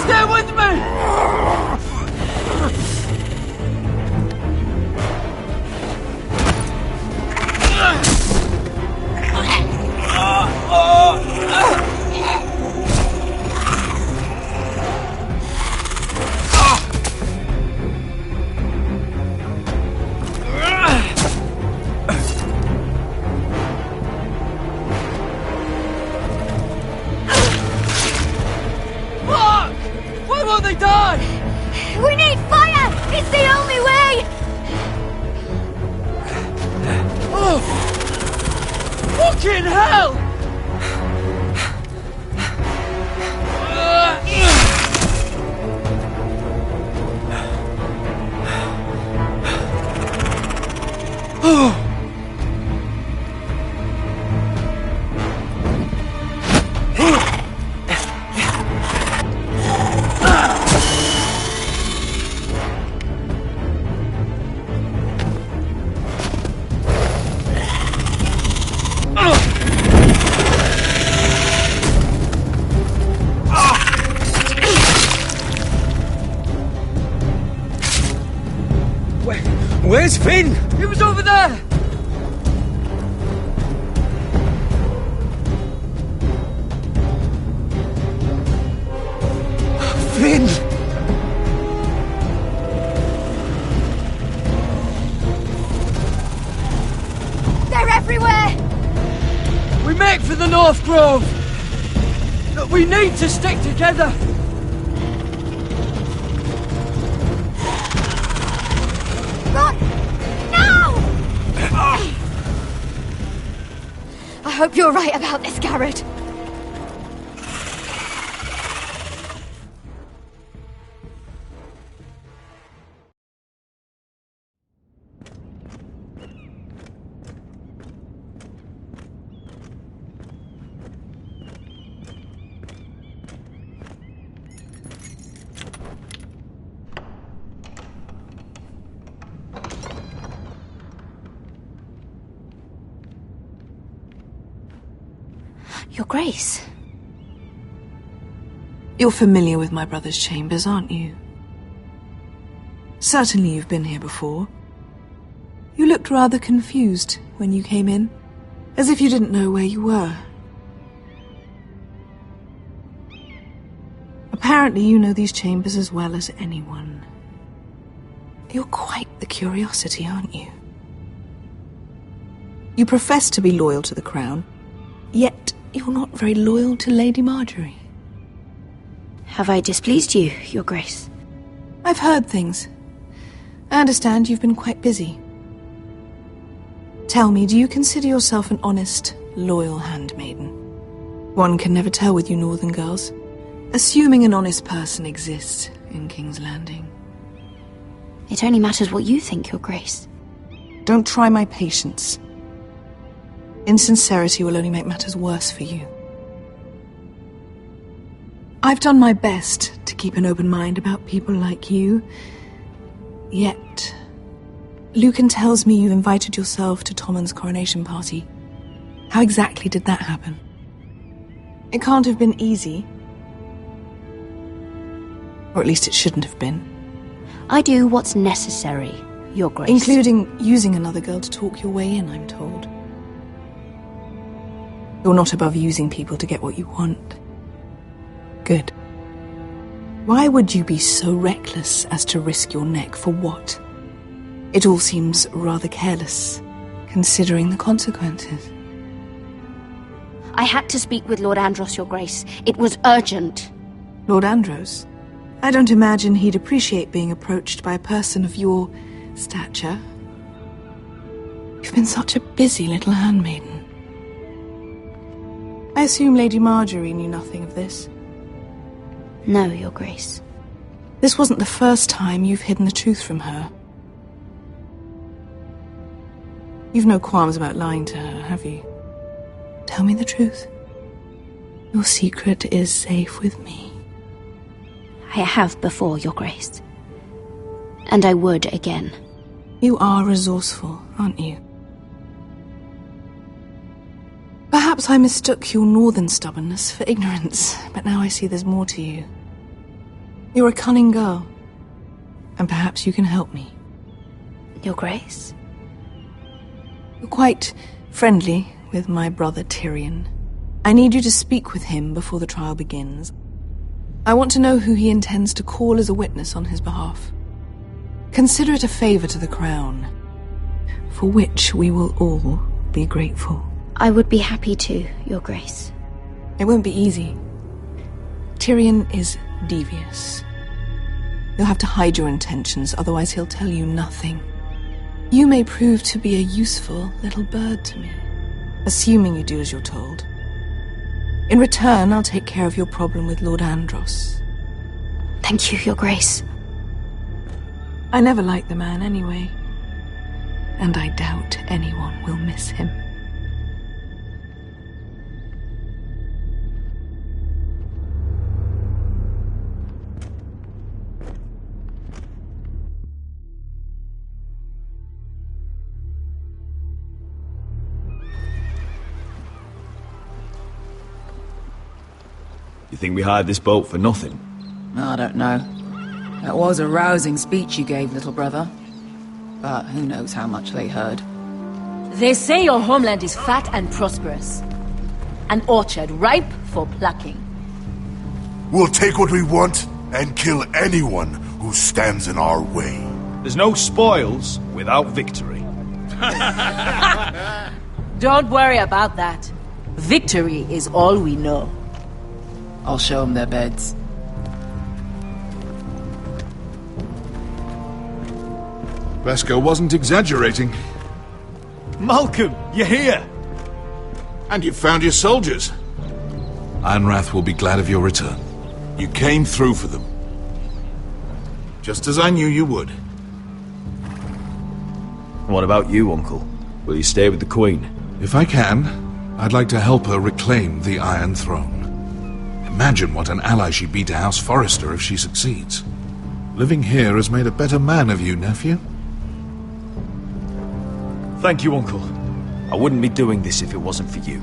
Stay with me! Why won't they die? We need fire! It's the only way! Oh! Fucking hell! Oh! Where's Finn? He was over there! Finn! They're everywhere! We make for the North Grove! We need to stick together! Run! No! I hope you're right about this, Garrett. Your Grace. You're familiar with my brother's chambers, aren't you? Certainly you've been here before. You looked rather confused when you came in, as if you didn't know where you were. Apparently you know these chambers as well as anyone. You're quite the curiosity, aren't you? You profess to be loyal to the crown, yet you're not very loyal to Lady Marjorie. Have I displeased you, Your Grace? I've heard things. I understand you've been quite busy. Tell me, do you consider yourself an honest, loyal handmaiden? One can never tell with you northern girls. Assuming an honest person exists in King's Landing. It only matters what you think, Your Grace. Don't try my patience. Insincerity will only make matters worse for you. I've done my best to keep an open mind about people like you. Yet, Lucan tells me you invited yourself to Tommen's coronation party. How exactly did that happen? It can't have been easy. Or at least it shouldn't have been. I do what's necessary, Your Grace. Including using another girl to talk your way in, I'm told. You're not above using people to get what you want. Good. Why would you be so reckless as to risk your neck for what? It all seems rather careless, considering the consequences. I had to speak with Lord Andros, Your Grace. It was urgent. Lord Andros? I don't imagine he'd appreciate being approached by a person of your stature. You've been such a busy little handmaiden. I assume Lady Marjorie knew nothing of this. No, Your Grace. This wasn't the first time you've hidden the truth from her. You've no qualms about lying to her, have you? Tell me the truth. Your secret is safe with me. I have before, Your Grace. And I would again. You are resourceful, aren't you? Perhaps I mistook your northern stubbornness for ignorance, but now I see there's more to you. You're a cunning girl, and perhaps you can help me. Your Grace? You're quite friendly with my brother Tyrion. I need you to speak with him before the trial begins. I want to know who he intends to call as a witness on his behalf. Consider it a favor to the crown, for which we will all be grateful. I would be happy to, Your Grace. It won't be easy. Tyrion is devious. You'll have to hide your intentions, otherwise he'll tell you nothing. You may prove to be a useful little bird to me, assuming you do as you're told. In return, I'll take care of your problem with Lord Andros. Thank you, Your Grace. I never liked the man anyway, and I doubt anyone will miss him. You think we hired this boat for nothing? I don't know. That was a rousing speech you gave, little brother. But who knows how much they heard. They say your homeland is fat and prosperous. An orchard ripe for plucking. We'll take what we want and kill anyone who stands in our way. There's no spoils without victory. Don't worry about that. Victory is all we know. I'll show them their beds. Vesco wasn't exaggerating. Malcolm, you're here! And you've found your soldiers. Ironrath will be glad of your return. You came through for them. Just as I knew you would. What about you, Uncle? Will you stay with the Queen? If I can, I'd like to help her reclaim the Iron Throne. Imagine what an ally she'd be to House Forrester if she succeeds. Living here has made a better man of you, nephew. Thank you, Uncle. I wouldn't be doing this if it wasn't for you.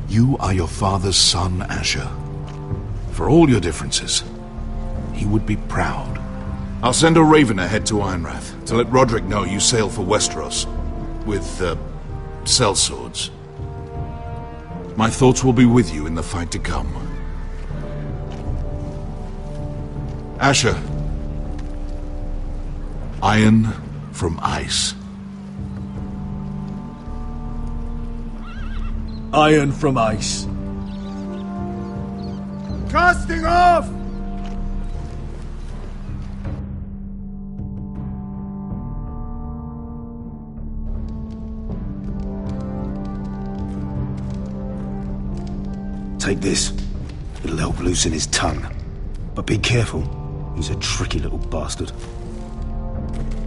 You are your father's son, Asher. For all your differences, he would be proud. I'll send a raven ahead to Ironrath to let Roderick know you sail for Westeros with, sellswords. My thoughts will be with you in the fight to come. Asher, Iron from ice. Iron from ice. Casting off! Take this. It'll help loosen his tongue. But be careful. He's a tricky little bastard.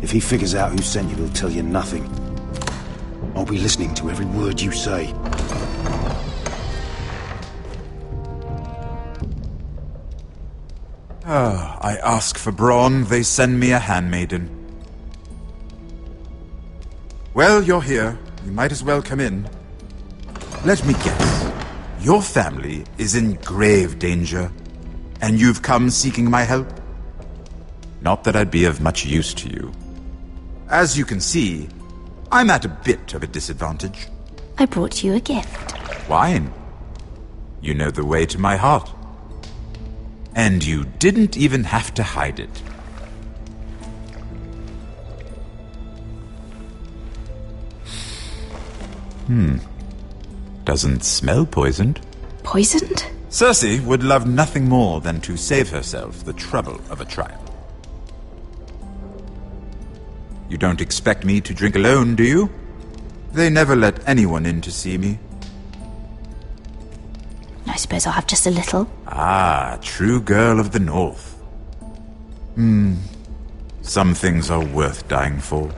If he figures out who sent you, he'll tell you nothing. I'll be listening to every word you say. I ask for brawn, they send me a handmaiden. Well, you're here. You might as well come in. Let me guess. Your family is in grave danger, and you've come seeking my help? Not that I'd be of much use to you. As you can see, I'm at a bit of a disadvantage. I brought you a gift. Wine. You know the way to my heart. And you didn't even have to hide it. Doesn't smell poisoned. Poisoned? Cersei would love nothing more than to save herself the trouble of a trial. You don't expect me to drink alone, do you? They never let anyone in to see me. I suppose I'll have just a little. Ah, true girl of the North. Some things are worth dying for.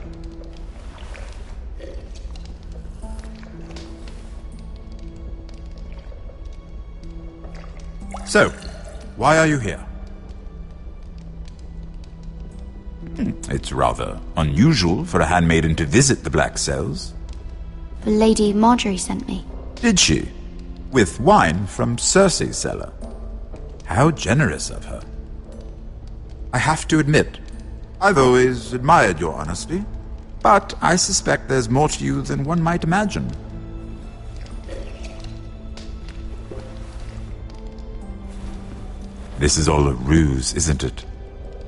So, why are you here? It's rather unusual for a handmaiden to visit the Black Cells. Lady Marjorie sent me. Did she? With wine from Cersei's cellar. How generous of her. I have to admit, I've always admired your honesty, but I suspect there's more to you than one might imagine. This is all a ruse, isn't it?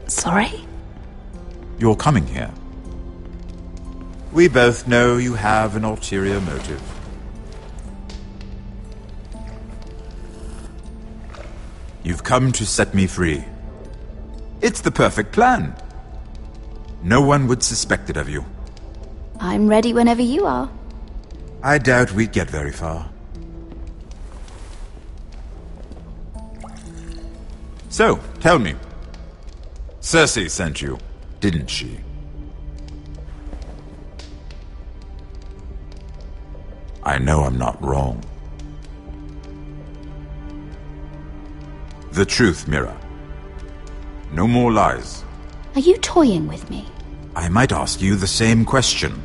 Sorry? You're coming here. We both know you have an ulterior motive. You've come to set me free. It's the perfect plan. No one would suspect it of you. I'm ready whenever you are. I doubt we'd get very far. So, tell me. Cersei sent you, didn't she? I know I'm not wrong. The truth, Mira. No more lies. Are you toying with me? I might ask you the same question.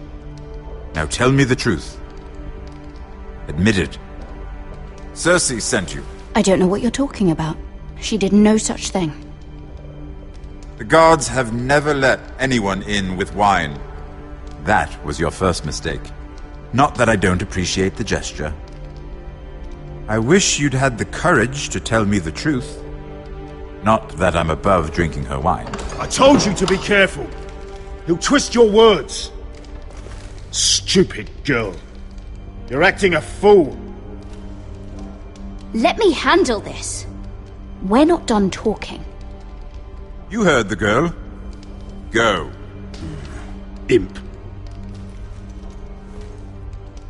Now tell me the truth. Admit it. Cersei sent you. I don't know what you're talking about. She did no such thing. The guards have never let anyone in with wine. That was your first mistake. Not that I don't appreciate the gesture. I wish you'd had the courage to tell me the truth. Not that I'm above drinking her wine. I told you to be careful. He'll twist your words. Stupid girl. You're acting a fool. Let me handle this. We're not done talking. You heard the girl. Go. Imp.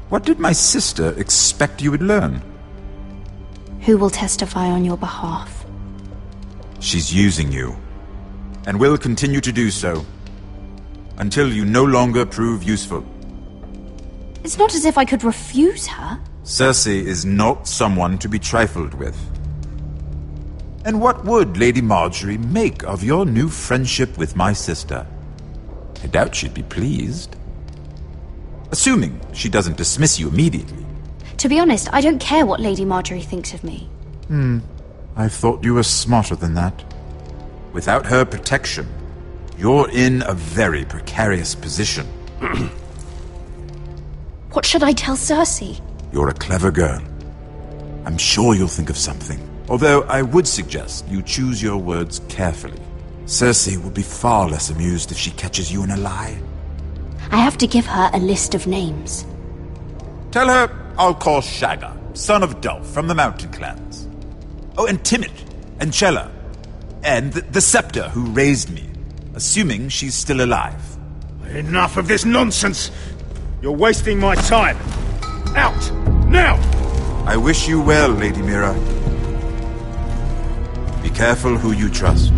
What did my sister expect you would learn? Who will testify on your behalf? She's using you, and will continue to do so, until you no longer prove useful. It's not as if I could refuse her. Cersei is not someone to be trifled with. And what would Lady Marjorie make of your new friendship with my sister? I doubt she'd be pleased. Assuming she doesn't dismiss you immediately. To be honest, I don't care what Lady Marjorie thinks of me. I thought you were smarter than that. Without her protection, you're in a very precarious position. What should I tell Cersei? You're a clever girl. I'm sure you'll think of something. Although I would suggest you choose your words carefully. Cersei will be far less amused if she catches you in a lie. I have to give her a list of names. Tell her I'll call Shagga, son of Dolph, from the Mountain Clans. Oh, and Timid, and Chella, and the Scepter who raised me, assuming she's still alive. Enough of this nonsense! You're wasting my time! Out! Now! I wish you well, Lady Mira. Be careful who you trust.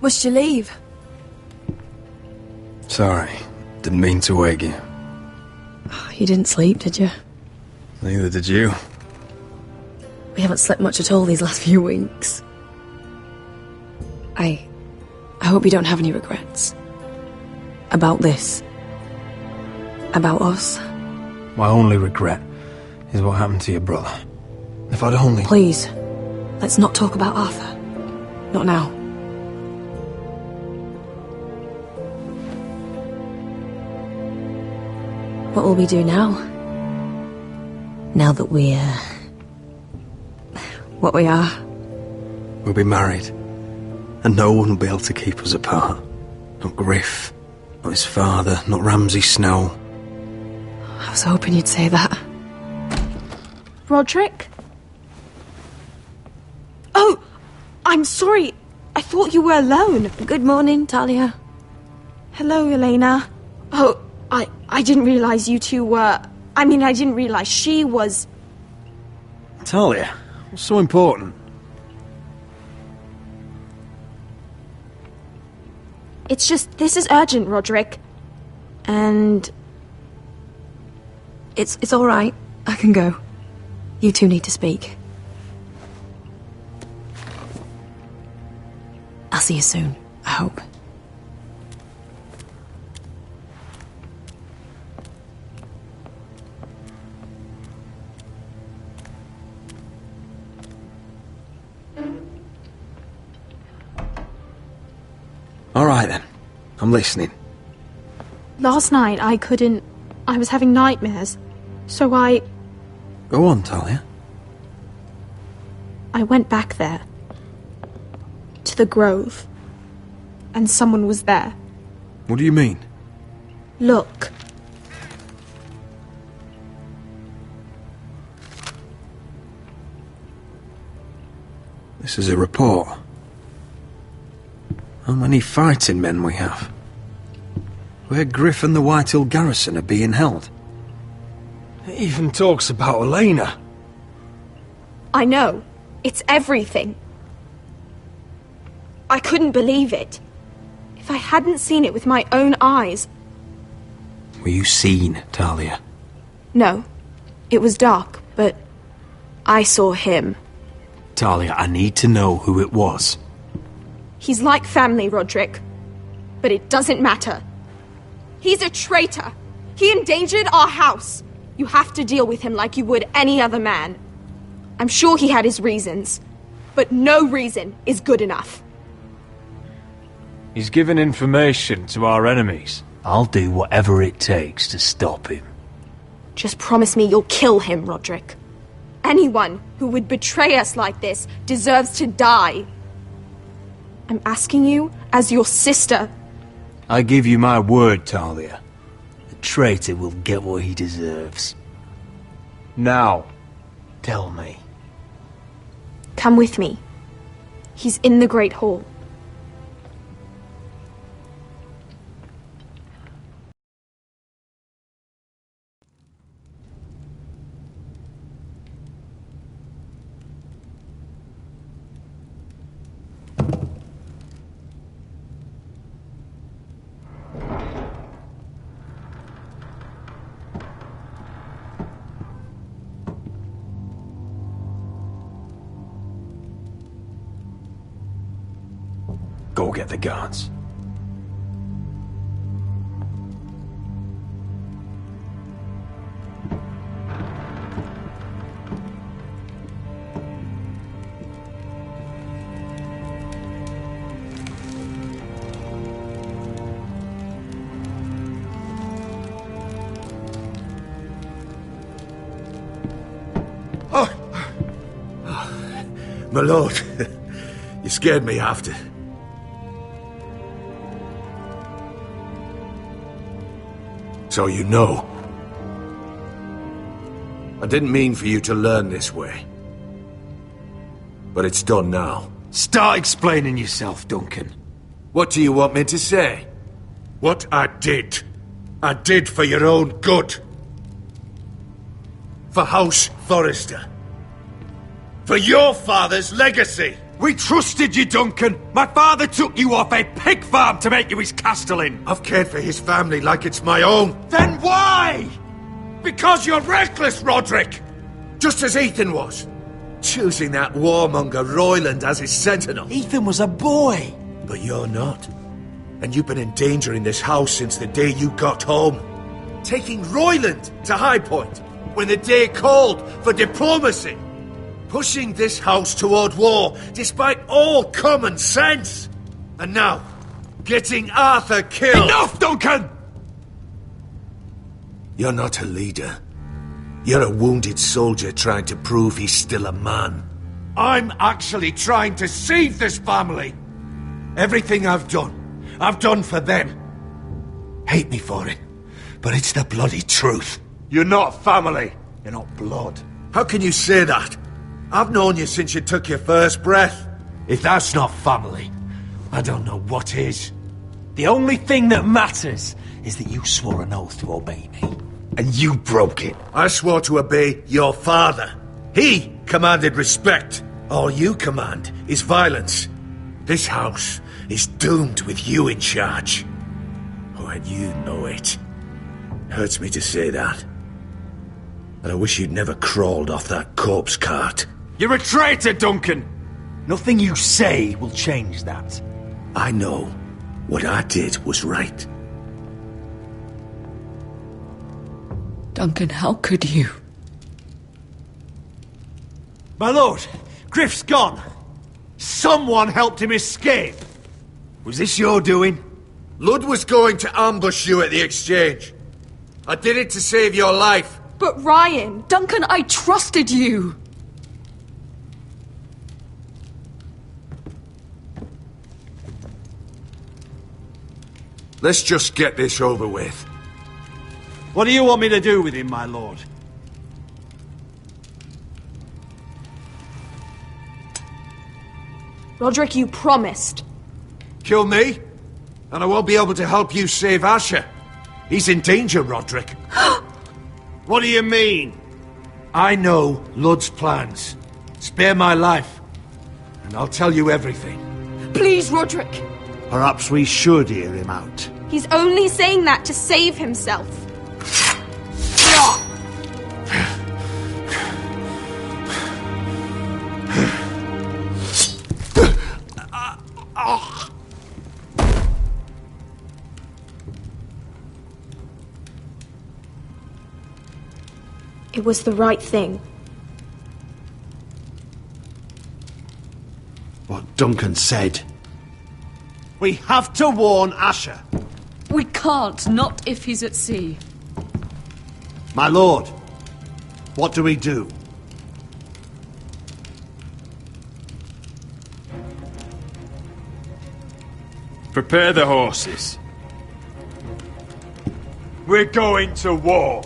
Must you leave? Sorry, didn't mean to wake you. You didn't sleep, did you? Neither did you. We haven't slept much at all these last few weeks. I hope you don't have any regrets. About this. About us. My only regret is what happened to your brother. If I'd only... Please, let's not talk about Arthur. Not now. What will we do now? Now that we're... what we are? We'll be married. And no one will be able to keep us apart. Not Griff, not his father, not Ramsay Snow. I was hoping you'd say that. Roderick? Oh! I'm sorry. I thought you were alone. Good morning, Talia. Hello, Elena. Oh, I didn't realize you two were... I didn't realize she was... Talia, what's so important? It's just, this is urgent, Roderick. And... It's all right. I can go. You two need to speak. I'll see you soon, I hope. All right then. I'm listening. Last night, I was having nightmares. So I Go on, Talia. went back there. To the grove. And someone was there. What do you mean? Look. This is a report. How many fighting men we have? Where Griff and the Whitehill garrison are being held? It even talks about Elena. I know. It's everything. I couldn't believe it. If I hadn't seen it with my own eyes... Were you seen, Talia? No. It was dark, but... I saw him. Talia, I need to know who it was. He's like family, Roderick. But it doesn't matter. He's a traitor. He endangered our house. You have to deal with him like you would any other man. I'm sure he had his reasons. But no reason is good enough. He's given information to our enemies. I'll do whatever it takes to stop him. Just promise me you'll kill him, Roderick. Anyone who would betray us like this deserves to die. I'm asking you as your sister. I give you my word, Talia. The traitor will get what he deserves. Now, tell me. Come with me. He's in the Great Hall. Go get the guards. My lord, you scared me after. So you know. I didn't mean for you to learn this way. But it's done now. Start explaining yourself, Duncan. What do you want me to say? What I did for your own good. For House Forrester. For your father's legacy. We trusted you, Duncan. My father took you off a pig farm to make you his castellan. I've cared for his family like it's my own. Then why? Because you're reckless, Roderick! Just as Ethan was. Choosing that warmonger Royland as his sentinel. Ethan was a boy. But you're not. And you've been endangering this house since the day you got home. Taking Royland to High Point when the day called for diplomacy. Pushing this house toward war despite all common sense. And now, getting Arthur killed. Enough, Duncan! You're not a leader. You're a wounded soldier trying to prove he's still a man. I'm actually trying to save this family. Everything I've done for them. Hate me for it, but it's the bloody truth. You're not family. You're not blood. How can you say that? I've known you since you took your first breath. If that's not family, I don't know what is. The only thing that matters is that you swore an oath to obey me. And you broke it. I swore to obey your father. He commanded respect. All you command is violence. This house is doomed with you in charge. Oh, and you know it. Hurts me to say that. And I wish you'd never crawled off that corpse cart. You're a traitor, Duncan! Nothing you say will change that. I know what I did was right. Duncan, how could you? My lord, Griff's gone. Someone helped him escape. Was this your doing? Ludd was going to ambush you at the exchange. I did it to save your life. But Ryan... Duncan, I trusted you! Let's just get this over with. What do you want me to do with him, my lord? Roderick, you promised. Kill me, and I won't be able to help you save Asher. He's in danger, Roderick. What do you mean? I know Ludd's plans. Spare my life, and I'll tell you everything. Please, Roderick. Perhaps we should hear him out. He's only saying that to save himself. It was the right thing. What Duncan said. We have to warn Asher. We can't, not if he's at sea. My lord, what do we do? Prepare the horses. We're going to war.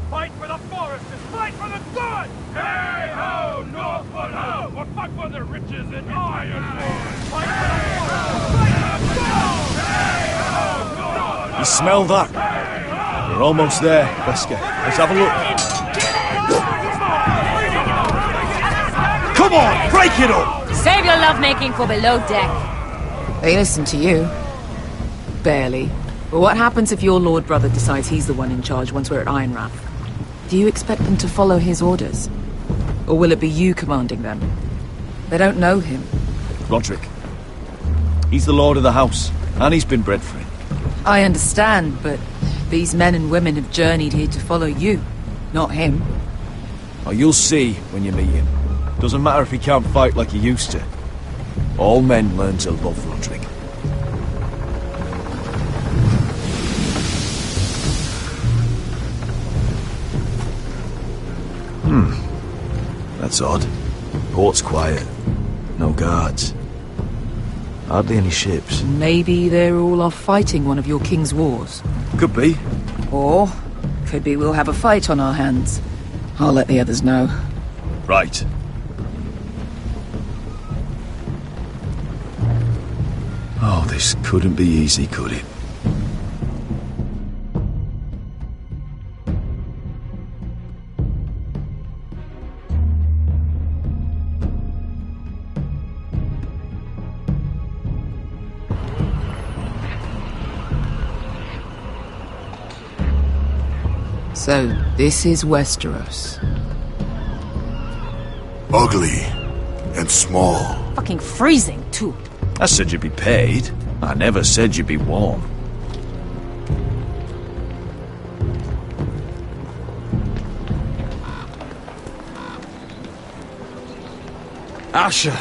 Fight for the foresters! Fight for the good! Hey ho, Northwood ho! Or fight for the riches and ironwood! Fight for the foresters! Fight for the gold! Hey ho, Northwood! You smell that? We're almost there, Wesker. Let's have a look. Come on, break it up! Save your lovemaking for below deck. They listen to you. Barely. But what happens if your lord brother decides he's the one in charge once we're at Ironrath? Do you expect them to follow his orders? Or will it be you commanding them? They don't know him. Roderick. He's the lord of the house, and he's been bred for it. I understand, but these men and women have journeyed here to follow you, not him. Oh, you'll see when you meet him. Doesn't matter if he can't fight like he used to. All men learn to love Roderick. That's odd. Port's quiet. No guards. Hardly any ships. Maybe they're all off fighting one of your king's wars. Could be. Or, could be we'll have a fight on our hands. I'll let the others know. Right. Oh, this couldn't be easy, could it? So, this is Westeros. Ugly and small. Fucking freezing, too. I said you'd be paid. I never said you'd be warm. Asher!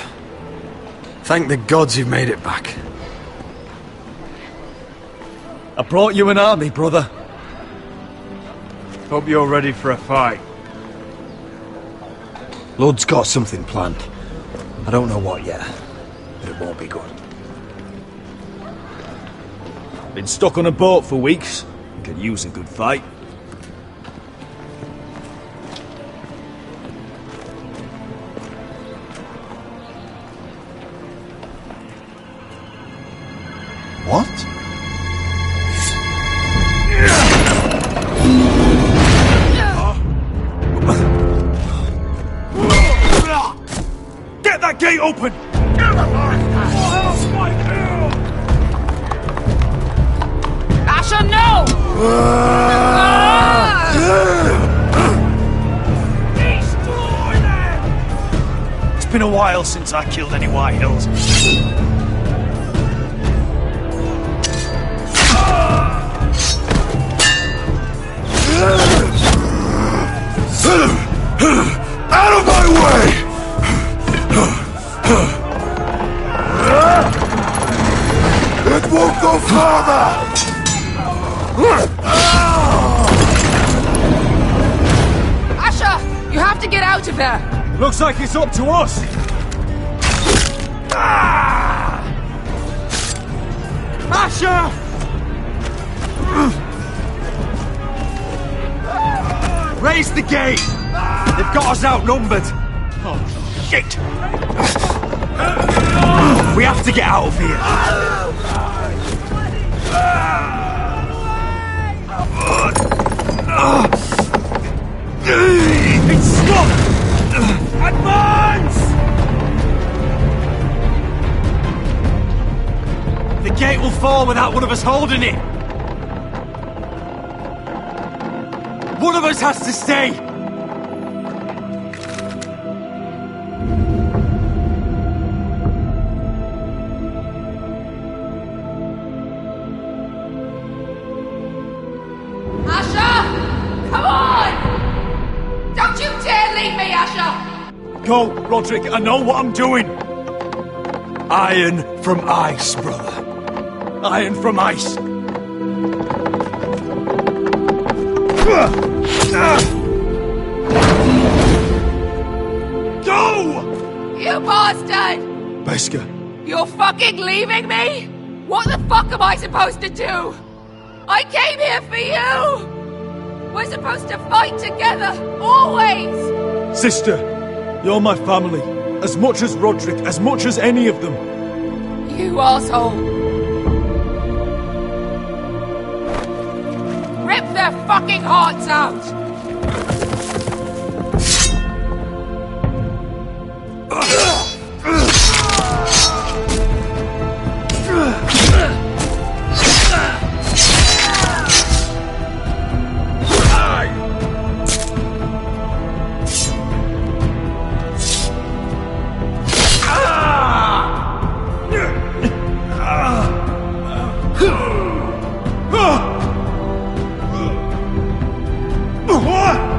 Thank the gods you've made it back. I brought you an army, brother. Hope you're ready for a fight. Lord's got something planned. I don't know what yet, but it won't be good. Been stuck on a boat for weeks. Could use a good fight. What? Get that gate open! Asher, no! It's been a while since I killed any White Hills. Out of my way! It won't go farther! Asher! You have to get out of there! Looks like it's up to us! Asher! Raise the gate! They've got us outnumbered! Oh, shit! We have to get out of here! It's stopped! Advance! The gate will fall without one of us holding it! One of us has to stay! Go, Roderick, I know what I'm doing! Iron from ice, brother. Iron from ice. Go! You bastard! Beskha. You're fucking leaving me? What the fuck am I supposed to do? I came here for you! We're supposed to fight together, always! Sister, you're my family. As much as Roderick, as much as any of them. You asshole! Rip their fucking hearts out! What?